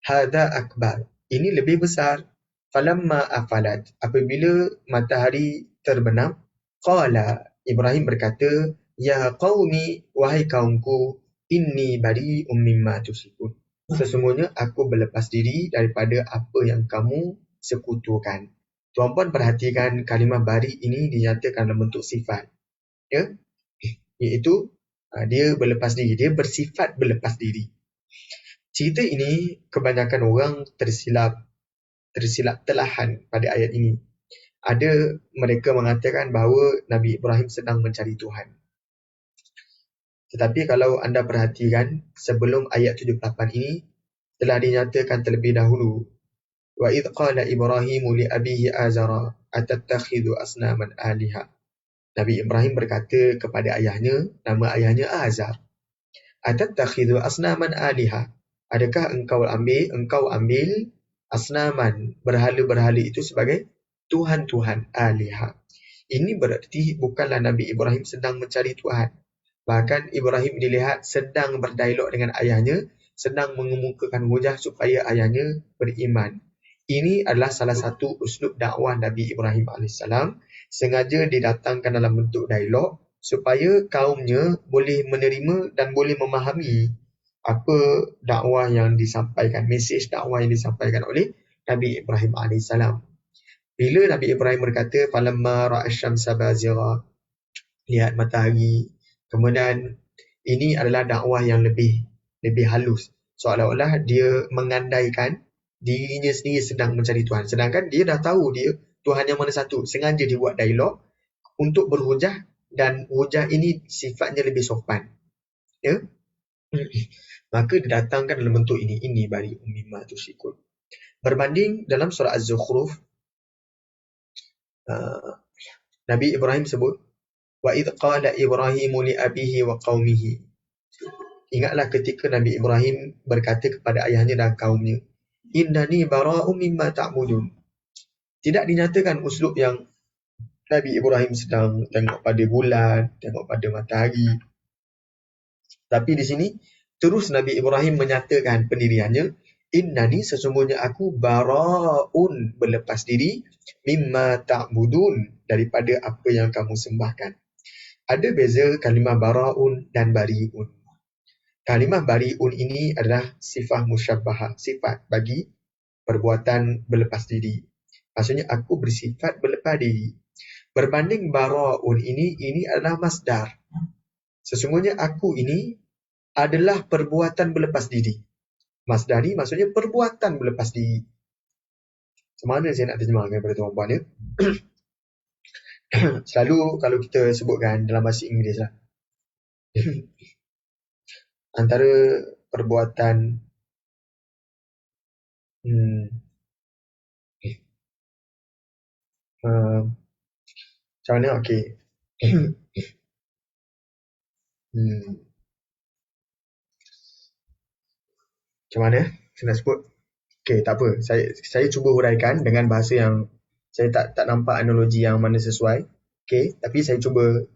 Hadha akbar. Ini lebih besar. Falamma afalat. Apabila matahari terbenam, qala. Ibrahim berkata, ya qaumi, wahai kaumku, inni bari'um mimma tusyrikun. Sesungguhnya aku berlepas diri daripada apa yang kamu sekutukan. Tuan-puan perhatikan kalimah bari ini dinyatakan dalam bentuk sifat. Ya? Iaitu dia berlepas diri, dia bersifat berlepas diri. Cerita ini kebanyakan orang tersilap telahan pada ayat ini. Ada mereka mengatakan bahawa Nabi Ibrahim sedang mencari Tuhan. Tetapi kalau anda perhatikan sebelum ayat 78 ini telah dinyatakan terlebih dahulu. Wa idh qala Ibrahimu li abihi azara atattakhidhu asnaman aliha. Nabi Ibrahim berkata kepada ayahnya, nama ayahnya Azar. Atattakhidhu asnaman aliha. Adakah engkau ambil asnaman, berhala-berhala itu sebagai Tuhan-Tuhan aliha. Ini berarti bukanlah Nabi Ibrahim sedang mencari Tuhan. Bahkan Ibrahim dilihat sedang berdialog dengan ayahnya, sedang mengemukakan hujah supaya ayahnya beriman. Ini adalah salah satu uslub dakwah Nabi Ibrahim AS. Sengaja didatangkan dalam bentuk dialog supaya kaumnya boleh menerima dan boleh memahami apa dakwah yang disampaikan, mesej dakwah yang disampaikan oleh Nabi Ibrahim AS. Bila Nabi Ibrahim berkata, falamma ra'asyamsa bazighah, lihat matahari. Kemudian ini adalah dakwah yang lebih halus. Seolah-olah dia mengandaikan dirinya sendiri sedang mencari Tuhan. Sedangkan dia dah tahu dia Tuhan yang mana satu. Sengaja dia buat dialog untuk berhujah dan hujah ini sifatnya lebih sopan. Ya? Maka didatangkan dalam bentuk ini. Ini bari'um mimma tusyrikun. Berbanding dalam surah Az-Zukhruf, Nabi Ibrahim sebut, wa idh qala Ibrahimu li abihi wa qaumihi. Ingatlah ketika Nabi Ibrahim berkata kepada ayahnya dan kaumnya, innani bara'um mimma ta'budun. Tidak dinyatakan uslub yang Nabi Ibrahim sedang tengok pada bulan, tengok pada matahari. Tapi di sini terus Nabi Ibrahim menyatakan pendiriannya, innani, sesungguhnya aku bara'un, berlepas diri, mimma ta'budun, daripada apa yang kamu sembahkan. Ada beza kalimah bara'un dan bari'un. Kalimah bari'un ini adalah sifat musyabbahah, sifat bagi perbuatan berlepas diri. Maksudnya aku bersifat berlepas diri. Berbanding bara'un ini adalah masdar. Sesungguhnya aku ini adalah perbuatan berlepas diri. Masdari maksudnya perbuatan berlepas diri. Semana saya nak terjemahkan kepada tuan-puan ya. Selalu kalau kita sebutkan dalam bahasa Inggeris lah. Antara perbuatan Macam mana? Okey. Macam mana saya nak sebut? Okey, tak apa. Saya cuba huraikan dengan bahasa yang saya tak nampak analogi yang mana sesuai. Okey, tapi saya cuba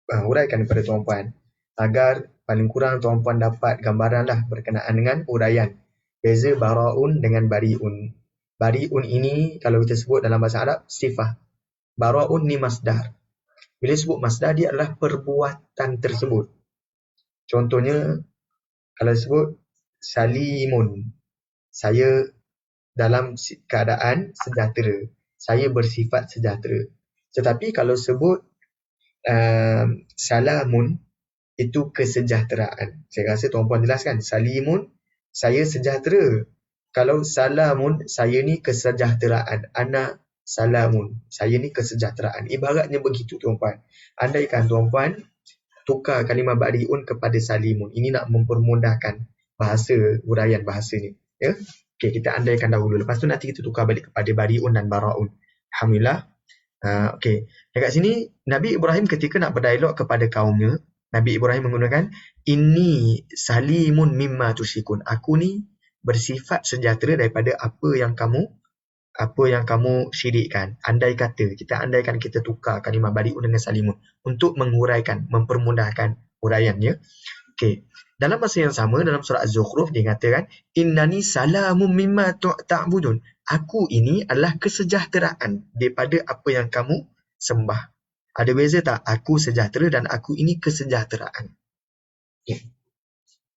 huraikan kepada tuan-puan agar paling kurang tuan-puan dapat gambaran lah berkenaan dengan huraian. Beza bara'un dengan bari'un. Bari'un ini kalau kita sebut dalam bahasa Arab sifah. Bara'un ni masdar. Bila sebut masdar, dia adalah perbuatan tersebut. Contohnya, kalau sebut salimun, saya dalam keadaan sejahtera. Saya bersifat sejahtera. Tetapi kalau sebut salamun, itu kesejahteraan. Saya rasa tuan-puan jelaskan. Salimun, saya sejahtera. Kalau salamun, saya ni kesejahteraan. Ana salamun, saya ni kesejahteraan. Ibaratnya begitu tuan-puan. Andaikan tuan-puan tukar kalimah bari'un kepada salimun. Ini nak mempermudahkan huraian bahasa ni. Ya? Okey, kita andaikan dahulu. Lepas tu nanti kita tukar balik kepada bari'un dan bara'un. Alhamdulillah. Okey. Dekat sini, Nabi Ibrahim ketika nak berdialog kepada kaumnya, Nabi Ibrahim menggunakan inni salimun mimma tusyrikun. Aku ni bersifat sejahtera daripada apa yang kamu syirikkan. Kita andaikan kita tukar kalimah bari'un dengan salimun untuk menguraikan, mempermudahkan huraiannya. Okey. Dalam masa yang sama dalam surah Az-Zukhruf dia katakan innani salamun mimma ta'budun. Aku ini adalah kesejahteraan daripada apa yang kamu sembah. Ada beza tak? Aku sejahtera dan aku ini kesejahteraan.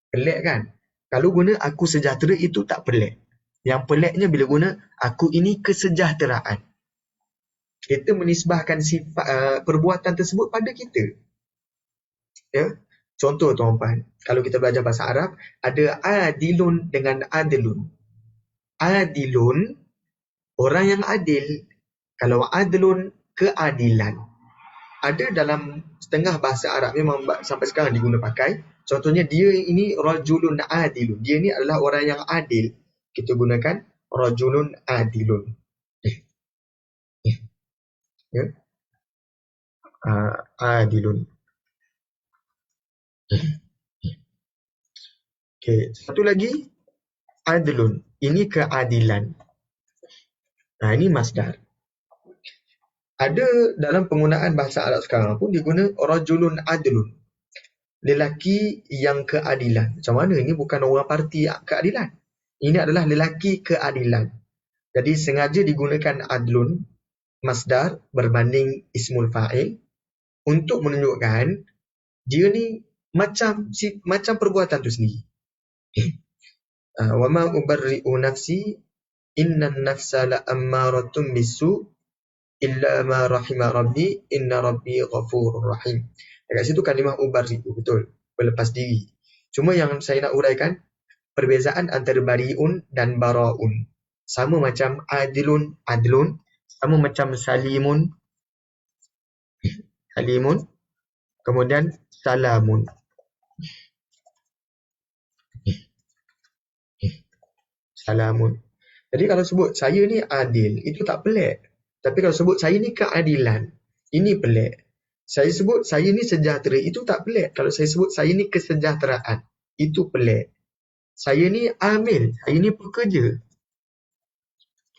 Pelik kan? Kalau guna aku sejahtera itu tak pelik. Yang peliknya bila guna aku ini kesejahteraan. Kita menisbahkan sifat perbuatan tersebut pada kita. Ya? Contoh tuan-puan, kalau kita belajar bahasa Arab, ada adilun dengan adlun. Adilun, orang yang adil. Kalau adlun, keadilan. Ada dalam setengah bahasa Arab memang sampai sekarang diguna pakai. Contohnya dia ini rajulun adilun. Dia ni adalah orang yang adil. Kita gunakan rajulun adilun. Ya. Adilun. Okey, satu lagi adlun. Ini keadilan. Ini masdar. Ada dalam penggunaan bahasa Arab sekarang pun diguna rajulun adlun. Lelaki yang keadilan. Macam mana? Ini bukan orang parti keadilan. Ini adalah lelaki keadilan. Jadi sengaja digunakan adlun, masdar berbanding ismul fa'il untuk menunjukkan dia ni macam perbuatan tu sendiri. Wa ma ubarri'u nafsi innan nafsa la'ammaratun bisu illa ma rahima rabbi inna rabbi ghafurur rahim. Dekat situ kalimah ubarri'u, betul, berlepas diri. Cuma yang saya nak uraikan perbezaan antara bari'un dan bara'un. Sama macam adlun, sama macam salimun, kemudian salamun. Jadi kalau sebut saya ni adil, itu tak pelik. Tapi kalau sebut saya ni keadilan, ini pelik. Saya sebut saya ni sejahtera, itu tak pelik. Kalau saya sebut saya ni kesejahteraan, itu pelik. Saya ni amil, saya ni pekerja.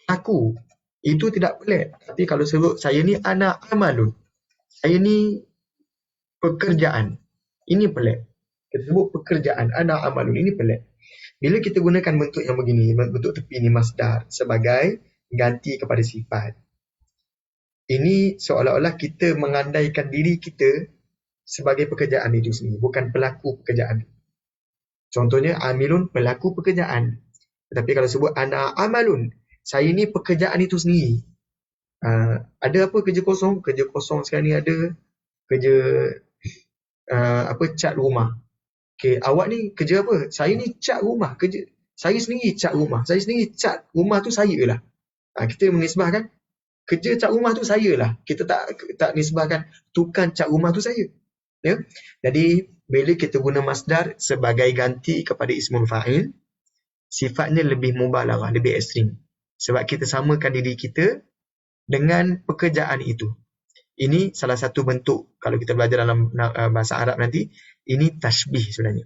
Aku, itu tidak pelik. Tapi kalau sebut saya ni ana amalun, saya ni pekerjaan, ini pelik. Kita sebut pekerjaan, ana amalun, ini pelik. Bila kita gunakan bentuk yang begini, bentuk tepi ni masdar sebagai ganti kepada sifat. Ini seolah-olah kita mengandaikan diri kita sebagai pekerjaan itu sendiri, bukan pelaku pekerjaan. Contohnya amilun, pelaku pekerjaan. Tetapi kalau sebut ana amalun, saya ni pekerjaan itu sendiri. Ada apa kerja kosong? Kerja kosong sekarang ni ada kerja cat rumah. Okey, awak ni kerja apa? Saya ni cat rumah, kerja. Saya sendiri cat rumah. Saya sendiri cat rumah tu saya lah. Kita menisbahkan kerja cat rumah tu saya lah. Kita tak nisbahkan tukang cat rumah tu saya. Ya. Jadi bila kita guna masdar sebagai ganti kepada ismul fa'il, sifatnya lebih mubalaghah, lebih ekstrim. Sebab kita samakan diri kita dengan pekerjaan itu. Ini salah satu bentuk, kalau kita belajar dalam bahasa Arab nanti, ini tashbih sebenarnya.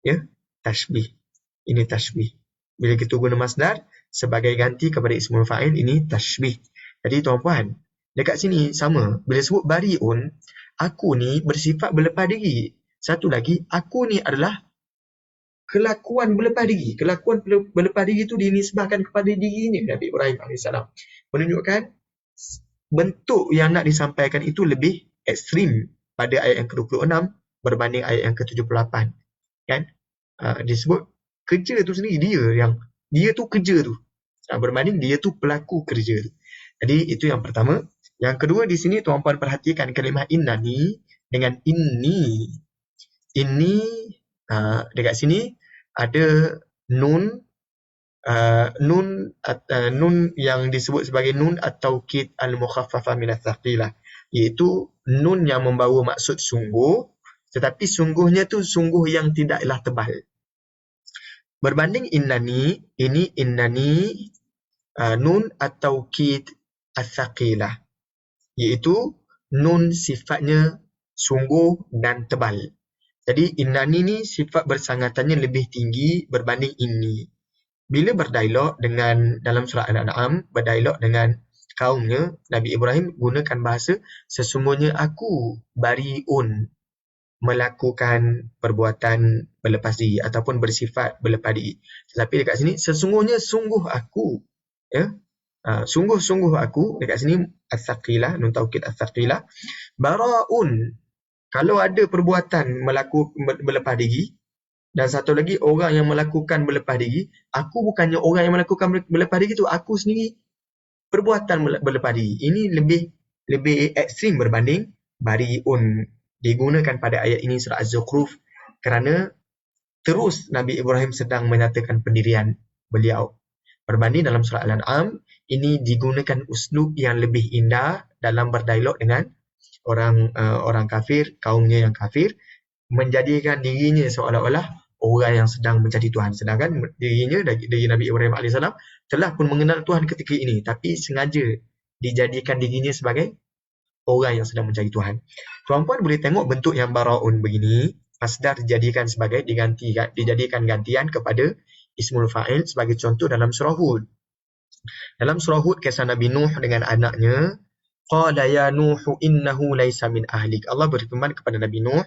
Ya, tashbih. Ini tashbih. Bila kita guna masdar sebagai ganti kepada ismul fa'il, ini tashbih. Jadi tuan-puan, dekat sini sama. Bila sebut bari'un, aku ni bersifat berlepas diri. Satu lagi, aku ni adalah kelakuan berlepas diri. Kelakuan berlepas diri itu dinisbahkan kepada dirinya Nabi Ibrahim AS. Menunjukkan bentuk yang nak disampaikan itu lebih ekstrim pada ayat yang ke-26 berbanding ayat yang ke-78. Kan? Disebut kerja tu sendiri, dia tu kerja tu. Berbanding dia tu pelaku kerja tu. Jadi itu yang pertama. Yang kedua di sini tuan-puan perhatikan kalimah innani dengan inni. Inni dekat sini ada nun nun yang disebut sebagai nun at-taukid al-mukhaffafah min ats-tsaqilah, iaitu nun yang membawa maksud sungguh, tetapi sungguhnya tu sungguh yang tidaklah tebal. Berbanding innani, ini innani nun at-taukid ats-tsaqilah, iaitu nun sifatnya sungguh dan tebal. Jadi innani ni sifat bersangatannya lebih tinggi berbanding inni. Bila berdialog dengan dalam surah Al-An'am, berdialog dengan kaumnya, Nabi Ibrahim gunakan bahasa sesungguhnya aku bari'un, melakukan perbuatan berlepas diri ataupun bersifat berlepas diri. Tetapi dekat sini sesungguhnya sungguh aku, ya. Sungguh-sungguh aku, dekat sini as-saqilah, nun taukid as-saqilah. Bara'un, kalau ada perbuatan berlepas diri, dan satu lagi orang yang melakukan berlepas diri, aku bukannya orang yang melakukan berlepas diri tu, aku sendiri perbuatan berlepas diri. Ini lebih ekstrim berbanding bari'un. Digunakan pada ayat ini surah Az-Zukhruf kerana terus Nabi Ibrahim sedang menyatakan pendirian beliau. Berbanding dalam surah Al-An'am, ini digunakan uslub yang lebih indah dalam berdialog dengan orang kafir, kaumnya yang kafir, menjadikan dirinya seolah-olah orang yang sedang mencari Tuhan. Sedangkan dirinya, dari Nabi Ibrahim AS, telah pun mengenal Tuhan ketika ini, tapi sengaja dijadikan dirinya sebagai orang yang sedang mencari Tuhan. Tuan-puan boleh tengok bentuk yang bara'un begini, masdar dijadikan gantian kepada ismul fa'il sebagai contoh dalam surah Hud. Dalam surah Hud, kisah Nabi Nuh dengan anaknya, qala ya Nuhu innahu laysa min ahlik. Allah berfirman kepada Nabi Nuh,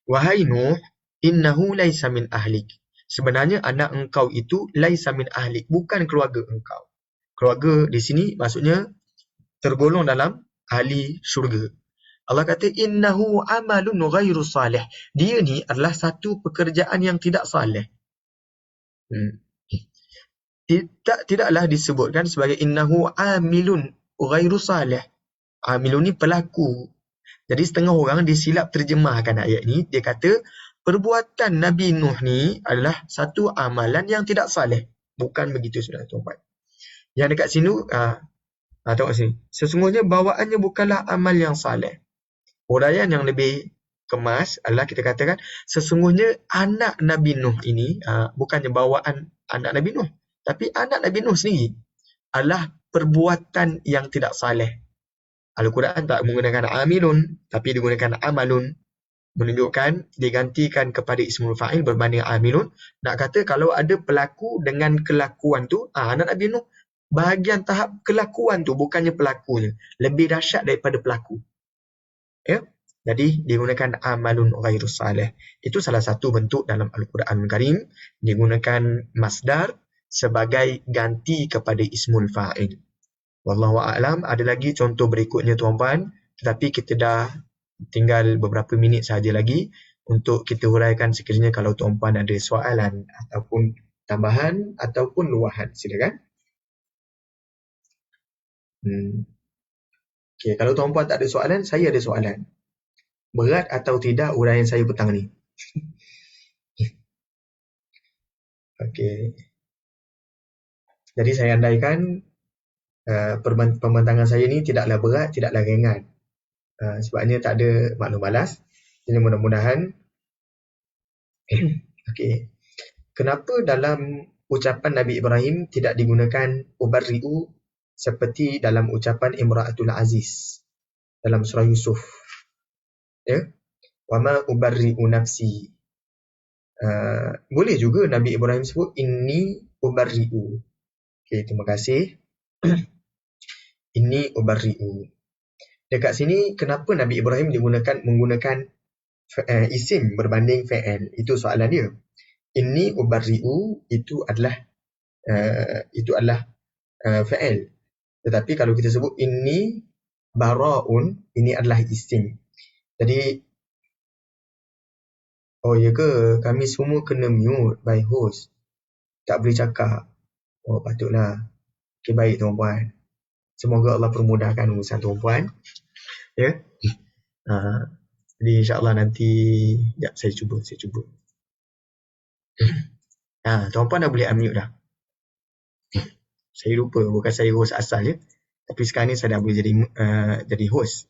wahai Nuh, innahu laysa min ahlik. Sebenarnya anak engkau itu laysa min ahlik, bukan keluarga engkau. Keluarga di sini maksudnya tergolong dalam ahli syurga. Allah kata innahu amalun ghairu salih. Dia ni adalah satu pekerjaan yang tidak saleh. Tidaklah disebutkan sebagai innahu amilun ghairu salih. Amilun ni pelaku. Jadi setengah orang disilap terjemahkan ayat ni. Dia kata perbuatan Nabi Nuh ni adalah satu amalan yang tidak saleh. Bukan begitu sebenarnya tuan-tuan. Yang dekat sini, tengok sini. Sesungguhnya bawaannya bukanlah amal yang saleh. Uraian yang lebih kemas adalah kita katakan sesungguhnya anak Nabi Nuh ini bukannya bawaan anak Nabi Nuh, tapi anak Nabi Nuh sendiri adalah perbuatan yang tidak saleh. Al-Quran tak menggunakan amilun, tapi digunakan amalun. Menunjukkan digantikan kepada ismul fa'il berbanding amilun. Nak kata kalau ada pelaku dengan kelakuan tu, anak Nabi Nuh, bahagian tahap kelakuan tu bukannya pelakunya. Lebih dahsyat daripada pelaku. Ya? Jadi digunakan amalun ghairu salih. Itu salah satu bentuk dalam Al-Quranul Karim digunakan masdar sebagai ganti kepada ismul fa'il. Wallahu a'lam. Ada lagi contoh berikutnya tuan-puan, tetapi kita dah tinggal beberapa minit sahaja lagi untuk kita huraikan sekiranya kalau tuan-puan ada soalan ataupun tambahan ataupun luahan. Silakan. Okay, kalau tuan-puan tak ada soalan, saya ada soalan. Berat atau tidak uraian saya petang ni? Okey. Jadi saya andaikan pembentangan saya ni tidaklah berat, tidaklah ringan. Sebabnya tak ada maklum balas. Jadi mudah-mudahan okey. Kenapa dalam ucapan Nabi Ibrahim tidak digunakan ubarri'u seperti dalam ucapan Imra'atul Aziz dalam surah Yusuf, ya, wama ubarri'u nafsi. Boleh juga Nabi Ibrahim sebut inni ubarri'u. Okey, terima kasih. Inni ubarri'u. Dekat sini kenapa Nabi Ibrahim menggunakan isim berbanding fa'il? Itu soalan dia. Inni ubarri'u itu adalah fa'il. Tetapi kalau kita sebut inni bara'un, ini adalah isim. Jadi, oh ya ke? Kami semua kena mute by host. Tak boleh cakap. Oh, patutlah. Okey, baik tuan-puan. Semoga Allah permudahkan urusan tuan-puan. Ya. Jadi insya-Allah nanti saya cuba. Tuan-puan dah boleh unmute dah. Saya lupa, bukan saya host asal ya. Tapi sekarang ni saya dah boleh jadi host.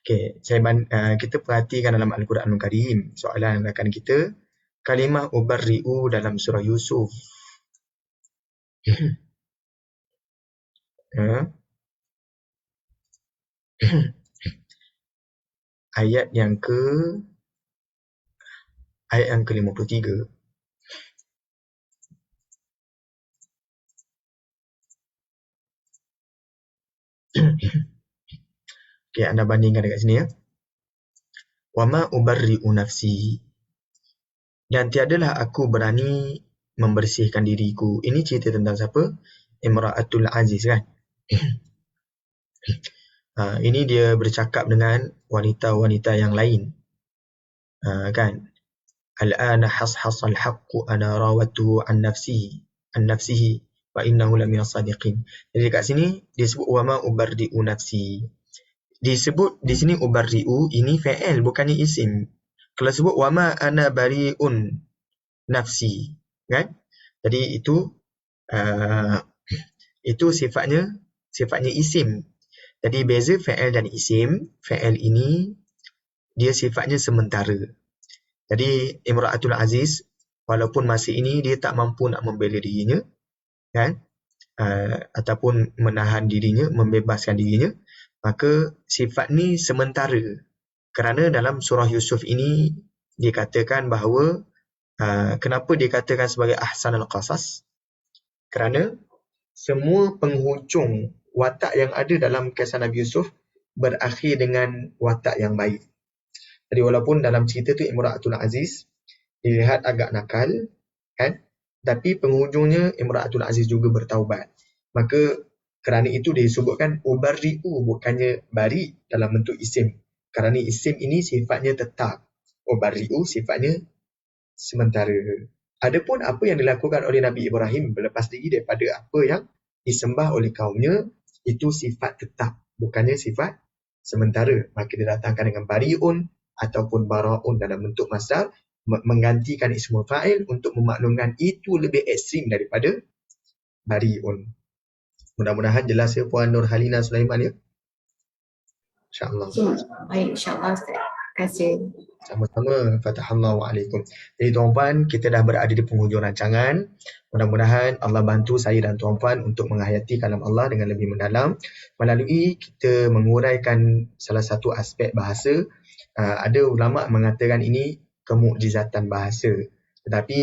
Okey, kita perhatikan dalam Al-Quranul Karim. Soalan rakan kita, kalimah ubarri'u dalam surah Yusuf. Ayat yang ke-53. Okey, anda bandingkan dekat sini ya. Wama ubarri'u nafsi. Dan tiadalah aku berani membersihkan diriku. Ini cerita tentang siapa? Imra'atul Aziz kan? Ini dia bercakap dengan wanita-wanita yang lain. Kan? Al-ana hashasal haqqu ana rawatuhu an nafsihi wa innahu laminas sadiqin. Jadi kat sini disebut wama ubarri'u nafsi. Disebut di sini ubarri'u ini fa'il bukannya isim. Kalau sebut wama ana bari'un nafsi, kan? Jadi itu sifatnya isim. Jadi beza fa'il dan isim. Fa'il ini dia sifatnya sementara. Jadi Imra'atul Aziz walaupun masa ini dia tak mampu nak membela dirinya, kan? Ataupun menahan dirinya, membebaskan dirinya, maka sifat ni sementara. Kerana dalam surah Yusuf ini dikatakan bahawa kenapa dikatakan sebagai ahsanul qasas? Kerana semua penghujung watak yang ada dalam kisah Nabi Yusuf berakhir dengan watak yang baik. Jadi walaupun dalam cerita tu Imra'atul Aziz dilihat agak nakal, kan? Tapi penghujungnya Imra'atul Aziz juga bertaubat. Maka kerana itu disebutkan ubarri'u, bukannya bari dalam bentuk isim. Kerana isim ini sifatnya tetap. Ubarri'u sifatnya sementara. Adapun apa yang dilakukan oleh Nabi Ibrahim berlepas diri daripada apa yang disembah oleh kaumnya, itu sifat tetap, bukannya sifat sementara. Maka didatangkan dengan bari'un ataupun bara'un dalam bentuk masdar, menggantikan ismul fa'il untuk memaklumkan itu lebih ekstrim daripada bari'un. Mudah-mudahan jelas ya Puan Nur Halina Sulaiman ya. InsyaAllah. Baik, insyaAllah Ustaz. Terima kasih. Sama-sama. Fatahallahu alaikum. Jadi tuan-puan, kita dah berada di penghujung rancangan. Mudah-mudahan Allah bantu saya dan tuan-puan untuk menghayati kalam Allah dengan lebih mendalam melalui kita menguraikan salah satu aspek bahasa. Ada ulama mengatakan ini kemukjizatan bahasa. Tetapi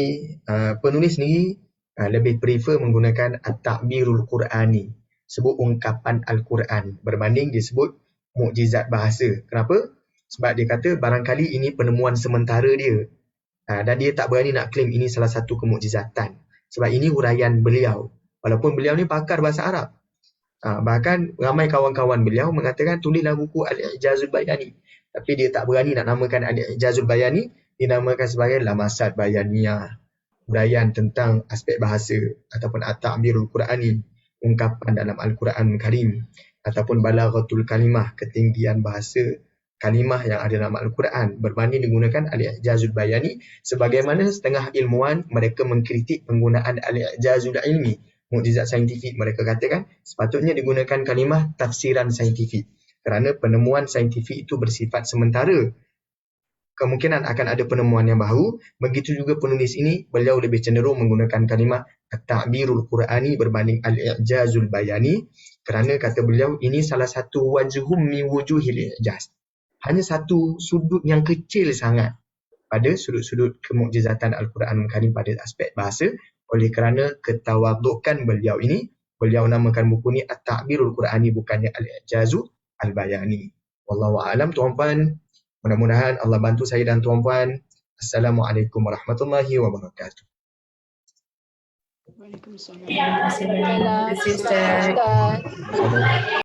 penulis sendiri lebih prefer menggunakan at-ta'birul Qur'ani, sebut ungkapan Al-Quran berbanding disebut mukjizat bahasa. Kenapa? Sebab dia kata barangkali ini penemuan sementara dia. Dan dia tak berani nak claim ini salah satu kemukjizatan. Sebab ini huraian beliau. Walaupun beliau ni pakar bahasa Arab. Bahkan ramai kawan-kawan beliau mengatakan tulislah buku Al-I'jazul Bayani. Tapi dia tak berani nak namakan Al-I'jazul Bayani. Dia namakan sebagai Lamasat Bayaniyah. Huraian tentang aspek bahasa. Ataupun At-Ta'birul Qur'ani. Ungkapan dalam Al-Quran Karim. Ataupun Balaghatul Kalimah. Ketinggian bahasa kalimah yang ada dalam Al-Quran berbanding digunakan Al-I'jazul Bayani. Sebagaimana setengah ilmuwan mereka mengkritik penggunaan Al-I'jazul Ilmi, mukjizat saintifik. Mereka katakan sepatutnya digunakan kalimah tafsiran saintifik kerana penemuan saintifik itu bersifat sementara. kemungkinan akan ada penemuan yang baru. Begitu juga penulis ini, beliau lebih cenderung menggunakan kalimah at-ta'birul Qur'ani berbanding al-i'jazul bayani, kerana kata beliau ini salah satu wajhum min wujuhil i'jaz. Hanya satu sudut yang kecil sangat pada sudut-sudut kemukjizatan Al-Quranul Karim pada aspek bahasa. Oleh kerana ketawadukan beliau ini, beliau namakan buku ni At-Ta'birul Qur'ani, bukannya Al-I'jazu Al-Bayani. Wallahu a'lam tuan-puan. Mudah-mudahan Allah bantu saya dan tuan-puan. Assalamualaikum warahmatullahi wabarakatuh. Waalaikumsalam. Terima kasih, Ustaz. Ustaz.